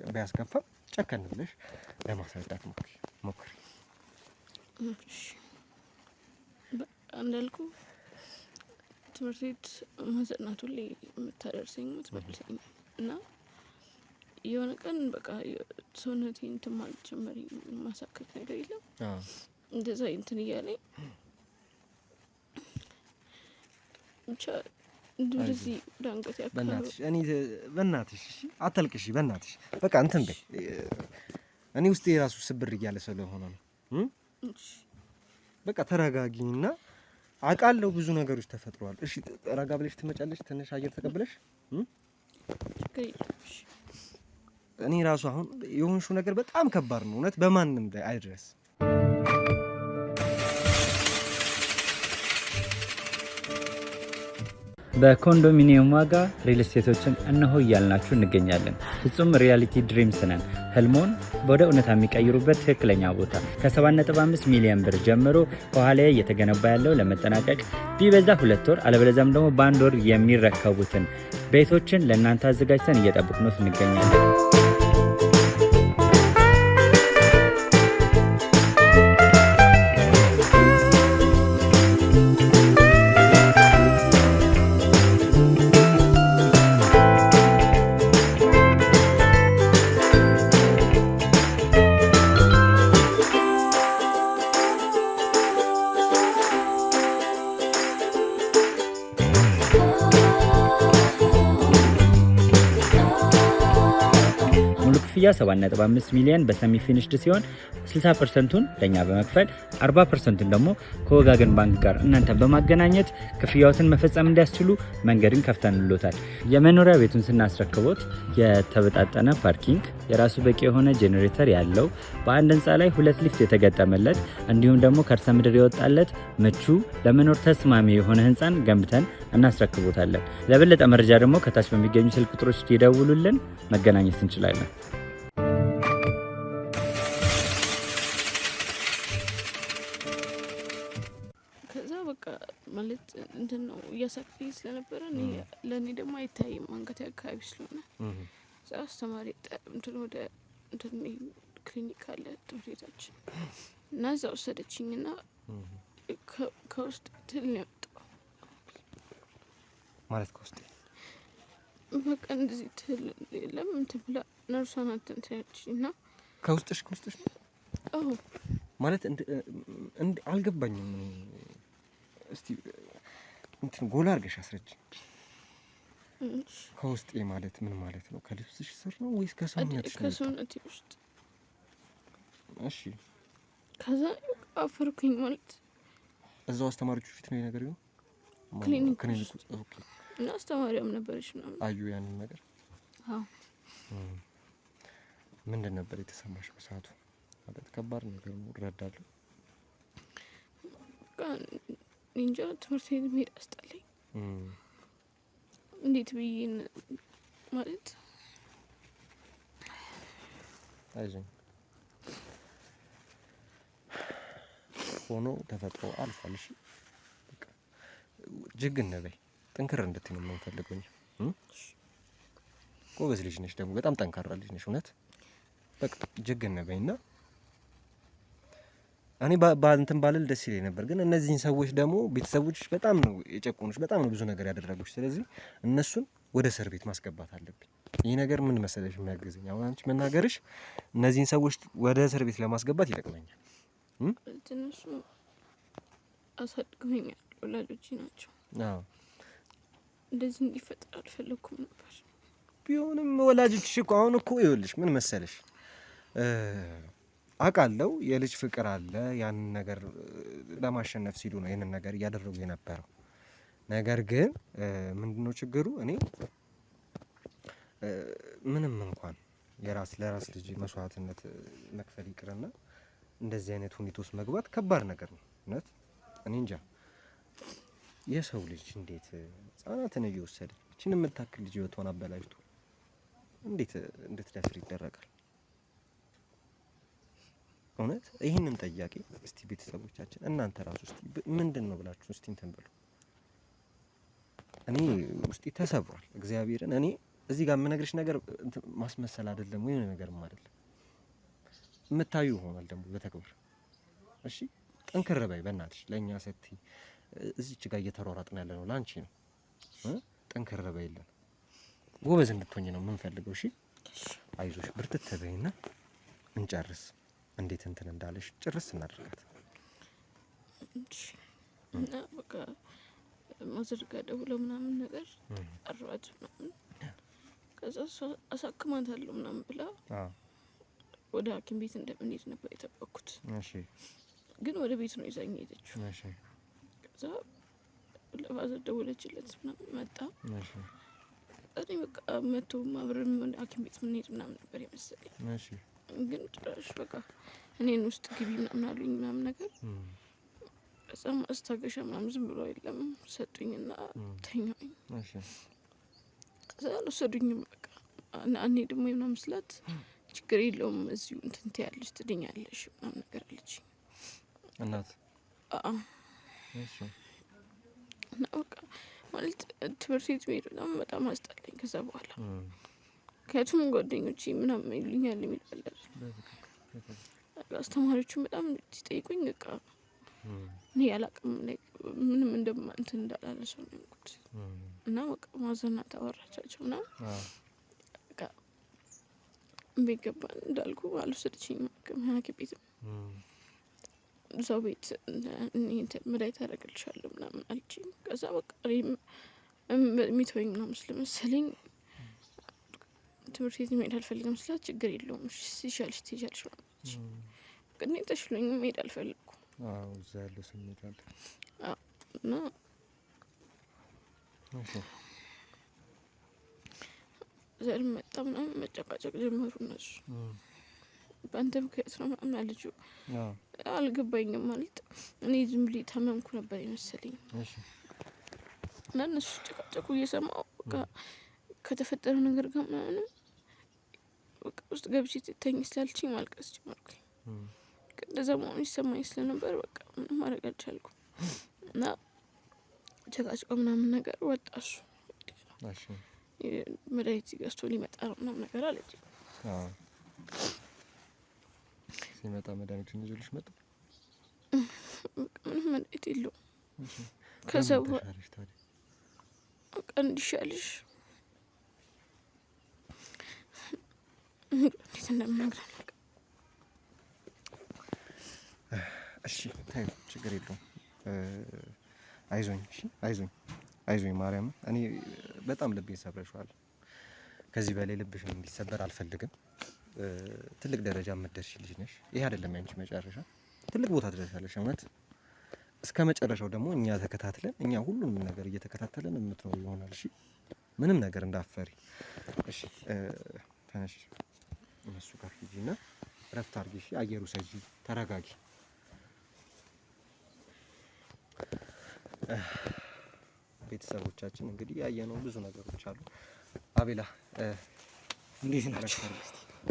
ቢያስከፋም ጨከን ብለሽ ለማስረዳት ሞክሪ። እሺ እንዳልኩ ትምህርት ቤት ማዘናቱ ላይ የምታደርሰኝ ትምህርት እና የሆነ ቀን በቃ ሰውነቴን እንትን ማለት ጀመሪ። ማሳከክ ነገር የለም እንደዛ እንትን እያለኝ ብቻ እንደዚህ ዳንገት ያካሉ። በእናትሽ እሺ አታልቅሽ። በእናትሽ በቃ እንትን በይ። እኔ ውስጤ የራሱ ስብር እያለ ስለሆነ ነው። በቃ ተረጋጊና አውቃለሁ ብዙ ነገሮች ተፈጥረዋል። እሺ ረጋ ብለሽ ትመጫለሽ። ትንሽ አየር ተቀብለሽ እኔ ራሱ አሁን የሆንሽው ነገር በጣም ከባድ ነው እውነት። በማንም ላይ አይድረስ። በኮንዶሚኒየም ዋጋ ሪል ስቴቶችን እነሆ እያልናችሁ እንገኛለን። ፍጹም ሪያሊቲ ድሪምስ ነን። ህልሞን ወደ እውነታ የሚቀይሩበት ትክክለኛ ቦታ ከ7.5 ሚሊዮን ብር ጀምሮ ከኋላ እየተገነባ ያለው ለመጠናቀቅ ቢበዛ 2 ወር አለበለዚያም ደግሞ በ1 ወር የሚረከቡትን ቤቶችን ለእናንተ አዘጋጅተን እየጠበቅነው እንገኛለን። ክፍያ 7.5 ሚሊዮን በሰሚ ፊኒሽድ ሲሆን 60%ቱን ለኛ በመክፈል 40%ቱን ደግሞ ከወጋገን ባንክ ጋር እናንተ በማገናኘት ክፍያዎትን መፈጸም እንዲያስችሉ መንገድን ከፍተንሎታል። የመኖሪያ ቤቱን ስናስረክቦት የተበጣጠነ ፓርኪንግ፣ የራሱ በቂ የሆነ ጄኔሬተር ያለው በአንድ ህንፃ ላይ 2 ሊፍት የተገጠመለት እንዲሁም ደግሞ ከርሰ ምድር የወጣለት ምቹ ለመኖር ተስማሚ የሆነ ህንፃን ገንብተን እናስረክቦታለን። ለበለጠ መረጃ ደግሞ ከታች በሚገኙ ስልክ ቁጥሮች ይደውሉልን፣ መገናኘት እንችላለን። ማለት እንትን ነው እያሳከኝ ስለነበረ ለእኔ ደግሞ አይታይም አንገቴ አካባቢ ስለሆነ አስተማሪ እንትን ወደ እንትን ክሊኒክ አለ ትምህርት ቤታችን እና እዛ ወሰደችኝ እና ከውስጥ ትል ነው የወጣው። ማለት ከውስጥ በቃ እንደዚህ ትል የለም እንትን ብላ ነርሷ ናት እንትን ያለችኝ እና ከውስጥሽ አዎ ማለት አልገባኝም። እስቲ እንትን ጎላ አድርገሽ አስረጅ። ከውስጤ ማለት ምን ማለት ነው? ከልብስሽ ስር ነው ወይስ ከሰውነትሽ? ከሰውነቴ ውስጥ። እሺ ከዛ አፈርኩኝ ማለት እዛው አስተማሪዎች ፊት ነው ነገር ነው ክሊኒክ። ኦኬ። እና አስተማሪያም ነበረች ነው አዩ ያንን ነገር። አዎ ምንድን ነበር የተሰማሽ በሰዓቱ? ማለት ከባድ ነገር ነው እረዳለሁ። እንጃ ትምህርት ቤት መሄድ አስጠላኝ። እንዴት ብዬ ማለት አይዞኝ ሆኖ ተፈጥሮ አልፏል። እሺ በቃ ጀግና በይ፣ ጠንክር እንድትይ ነው የምንፈልገው። ጎበዝ ልጅ ነሽ፣ ደግሞ በጣም ጠንካራ ልጅ ነሽ። እውነት በቃ ጀግና በይና እኔ እንትን ባልል ደስ ይለኝ ነበር፣ ግን እነዚህን ሰዎች ደግሞ ቤተሰቦች በጣም ነው የጨቆኑሽ፣ በጣም ነው ብዙ ነገር ያደረጉሽ። ስለዚህ እነሱን ወደ እስር ቤት ማስገባት አለብኝ። ይህ ነገር ምን መሰለሽ የሚያግዘኝ አሁን አንቺ መናገርሽ እነዚህን ሰዎች ወደ እስር ቤት ለማስገባት ይጠቅመኛል። እነሱ አሳድገውኛል፣ ወላጆቼ ናቸው። አዎ እንደዚህ እንዲፈጠር አልፈለኩም ነበር። ቢሆንም ወላጆችሽ እኮ አሁን እኮ ይኸውልሽ ምን መሰለሽ አውቃለሁ የልጅ ፍቅር አለ። ያንን ነገር ለማሸነፍ ሲሉ ነው ይህንን ነገር እያደረጉ የነበረው። ነገር ግን ምንድነው ችግሩ? እኔ ምንም እንኳን ለራስ ልጅ መስዋዕትነት መክፈል ይቅርና እንደዚህ አይነት ሁኔታ ውስጥ መግባት ከባድ ነገር ነው። እውነት እኔ እንጃ የሰው ልጅ እንዴት ህጻናትን እየወሰደ እቺን የምታክል ልጅ ህይወቷን አበላሽቶ እንዴት እንድትደፍር ይደረጋል? እውነት ይህንን ጥያቄ እስቲ ቤተሰቦቻችን እናንተ ራሱ እስቲ ምንድን ነው ብላችሁ እስቲ እንትን በሉ። እኔ ውስጤ ተሰብሯል። እግዚአብሔርን እኔ እዚህ ጋር የምነግርሽ ነገር ማስመሰል አይደለም ወይ ነገርም አይደለም፣ የምታዩ ይሆናል ደግሞ በተግባር። እሺ ጠንክር በይ በእናትሽ፣ ለእኛ ስትይ እዚች ጋር እየተሯሯጥን ያለ ነው ለአንቺ ነው። ጠንክር በይልን፣ ጎበዝ እንድትሆኝ ነው የምንፈልገው። እሺ አይዞሽ፣ ብርትት በይና እንጨርስ። እንዴት እንትን እንዳለሽ ጭርስ እናደርጋት እና በቃ ማዘርጋ ደውለው ምናምን ነገር አሯት ምናምን ከዛ አሳክማታለሁ ምናምን ብላ ወደ ሐኪም ቤት እንደምንሄድ ነበር የጠበቅኩት። ግን ወደ ቤት ነው ይዛኝ ሄደችው። ከዛ ለፋዘር ደወለችለት ምናምን መጣ። እኔ በቃ መቶ አብረን ሐኪም ቤት ምንሄድ ምናምን ነበር የመሰለኝ። ግን ጭራሽ በቃ እኔን ውስጥ ግቢ ምናምን አሉኝ ምናምን ነገር። ከዛ ማስታገሻ ምናምን ዝም ብሎ የለም ሰጡኝና ተኛሁኝ። ከዛ አልወሰዱኝም። በቃ አንሄድም ወይ ምናምን ስላት ችግር የለውም እዚሁ እንትን ትያለሽ ትድኛለሽ ምናምን ነገር አለች እናት። እና በቃ ማለት ትምህርት ቤት መሄድ በጣም አስጠላኝ ከዛ በኋላ። ምክንያቱም ጓደኞቼ ምናምን ይሉኛል የሚላለን አስተማሪዎቹም በጣም ሲጠይቁኝ በቃ እኔ ያላቅም ምንም እንደማንትን እንዳላለ ሰው ነው ያልኩት። እና በቃ ማዘና ታወራቻቸው ና በቃ ቤት ገባን። እንዳልኩ አልወሰደችኝም ሐኪም ቤትም ሰው ቤት መድኃኒት አደርግልሻለሁ ምናምን አለችኝ። ከዛ በቃ የሚተወኝ ምናምን ስለመሰለኝ ትምህርት ቤት መሄድ አልፈልግም ስላት ችግር የለውም ሲሻልሽ ትሄጃለሽ ማለች። ግን ተሽሎኝ መሄድ አልፈለኩም። እዛ ያለው ስሜት አለ እና ዘር መጣ ምናምን መጨቃጨቅ ጀመሩ እነሱ። በአንተ ምክንያት ነው ምናምን አለች። አልገባኝም ማለት እኔ ዝም ብዬ ታመምኩ ነበር የመሰለኝ። እና እነሱ ጨቃጨቁ እየሰማሁ በቃ ከተፈጠረው ነገር ጋር ምናምንም በቃ ውስጥ ገብቼ ትተኝ ስላልችኝ ማልቀስ ጀመርኩኝ። እንደዛ መሆኑ ይሰማኝ ስለነበር በቃ ምንም ማድረግ አልቻልኩም። እና ጨቃጭቆ ምናምን ነገር ወጣ። እሱ መድኃኒት ገዝቶ ሊመጣ ነው ምናምን ነገር አለች። ሲመጣ መድኃኒቱን ይዞልሽ መጣ። ምንም መድኃኒት የለውም። ከዛ በኋላ በቃ እንዲሻልሽ እንዴት እንደምነግር አላውቅም። እሺ ታዩ ችግር የለውም። አይዞኝ፣ እሺ አይዞኝ ማርያም። እኔ በጣም ልቤን ሰብረሽዋል። ከዚህ በላይ ልብሽን እንዲሰበር አልፈልግም። ትልቅ ደረጃ የምትደርሺ ልጅ ነሽ። ይሄ አይደለም ያንቺ መጨረሻ፣ ትልቅ ቦታ ትደርሻለሽ። እውነት እስከ መጨረሻው ደግሞ እኛ ተከታትለን እኛ ሁሉንም ነገር እየተከታተለን የምትኖር ይሆናል። እሺ ምንም ነገር እንዳፈሪ። እሺ ተነሽ፣ እነሱ ጋር ሂጂና እረፍት አድርጊ። እሺ አየሩ ሰጂ፣ ተረጋጊ። ቤተሰቦቻችን እንግዲህ ያየነው ብዙ ነገሮች አሉ። አቤላ እንዴት ናቸው?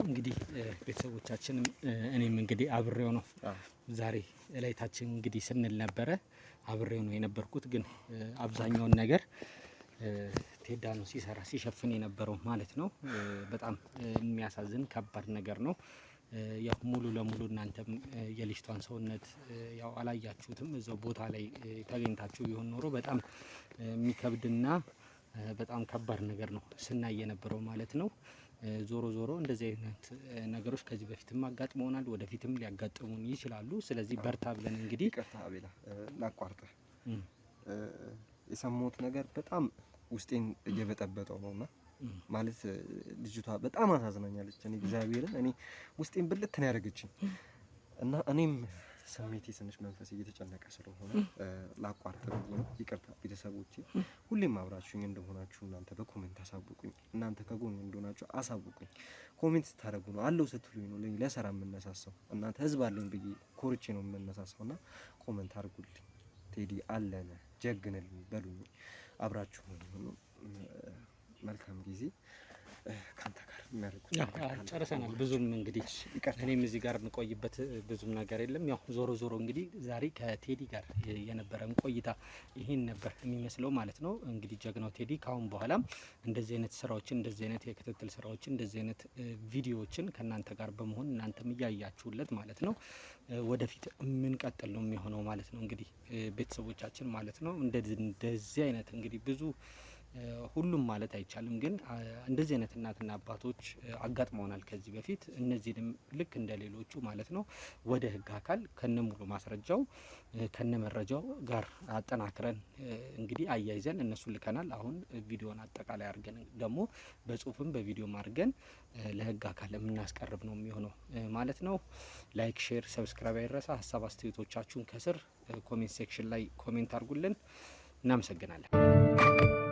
እንግዲህ ቤተሰቦቻችንም እኔም እንግዲህ አብሬው ነው ዛሬ እላይታችን እንግዲህ ስንል ነበረ። አብሬው ነው የነበርኩት። ግን አብዛኛውን ነገር ቴዳ ነው ሲሰራ ሲሸፍን የነበረው ማለት ነው። በጣም የሚያሳዝን ከባድ ነገር ነው። ያው ሙሉ ለሙሉ እናንተም የልጅቷን ሰውነት ያው አላያችሁትም። እዛው ቦታ ላይ ተገኝታችሁ ቢሆን ኖሮ በጣም የሚከብድና በጣም ከባድ ነገር ነው ስናይ የነበረው ማለት ነው። ዞሮ ዞሮ እንደዚህ አይነት ነገሮች ከዚህ በፊትም አጋጥመውናል፣ ወደፊትም ሊያጋጥሙን ይችላሉ። ስለዚህ በርታ ብለን እንግዲህ ይቅርታ አቤላ ላቋርጥ። የሰማሁት ነገር በጣም ውስጤን እየበጠበጠው ነውና ማለት ልጅቷ በጣም አሳዝናኛለች። እኔ እግዚአብሔርን እኔ ውስጤን ብልት ነው ያደረገችኝ እና እኔም ስሜቴ ትንሽ መንፈስ እየተጨነቀ ስለሆነ ላቋርጥ ብዬ ነው። ይቅርታ ቤተሰቦቼ፣ ሁሌም አብራችሁኝ እንደሆናችሁ እናንተ በኮሜንት አሳውቁኝ። እናንተ ከጎን እንደሆናችሁ አሳውቁኝ። ኮሜንት ስታደርጉ ነው አለው ስትሉኝ ነው ለሰራ የምነሳሳው። እናንተ ህዝብ አለኝ ብዬ ኮርቼ ነው የምነሳሳውና ኮሜንት አድርጉልኝ። ቴዲ አለነ ጀግንልኝ በሉኝ። አብራችሁ ነው። መልካም ጊዜ ካንተ ጋር የሚያደርጉት ጨርሰናል። ብዙም እንግዲህ እኔም እዚህ ጋር የምቆይበት ብዙም ነገር የለም። ያው ዞሮ ዞሮ እንግዲህ ዛሬ ከቴዲ ጋር የነበረን ቆይታ ይህን ነበር የሚመስለው ማለት ነው። እንግዲህ ጀግናው ቴዲ ካሁን በኋላም እንደዚህ አይነት ስራዎችን፣ እንደዚህ አይነት የክትትል ስራዎችን፣ እንደዚህ አይነት ቪዲዮዎችን ከእናንተ ጋር በመሆን እናንተም እያያችሁለት ማለት ነው ወደፊት የምንቀጥል ነው የሚሆነው ማለት ነው። እንግዲህ ቤተሰቦቻችን ማለት ነው እንደዚህ አይነት እንግዲህ ብዙ ሁሉም ማለት አይቻልም፣ ግን እንደዚህ አይነት እናትና አባቶች አጋጥመውናል ከዚህ በፊት። እነዚህንም ልክ እንደሌሎቹ ማለት ነው ወደ ህግ አካል ከነ ሙሉ ማስረጃው ከነ መረጃው ጋር አጠናክረን እንግዲህ አያይዘን እነሱ ልከናል። አሁን ቪዲዮን አጠቃላይ አድርገን ደግሞ በጽሁፍም በቪዲዮም አድርገን ለህግ አካል የምናስቀርብ ነው የሚሆነው ማለት ነው። ላይክ፣ ሼር፣ ሰብስክራይብ አይረሳ። ሀሳብ አስተያየቶቻችሁን ከስር ኮሜንት ሴክሽን ላይ ኮሜንት አድርጉልን። እናመሰግናለን።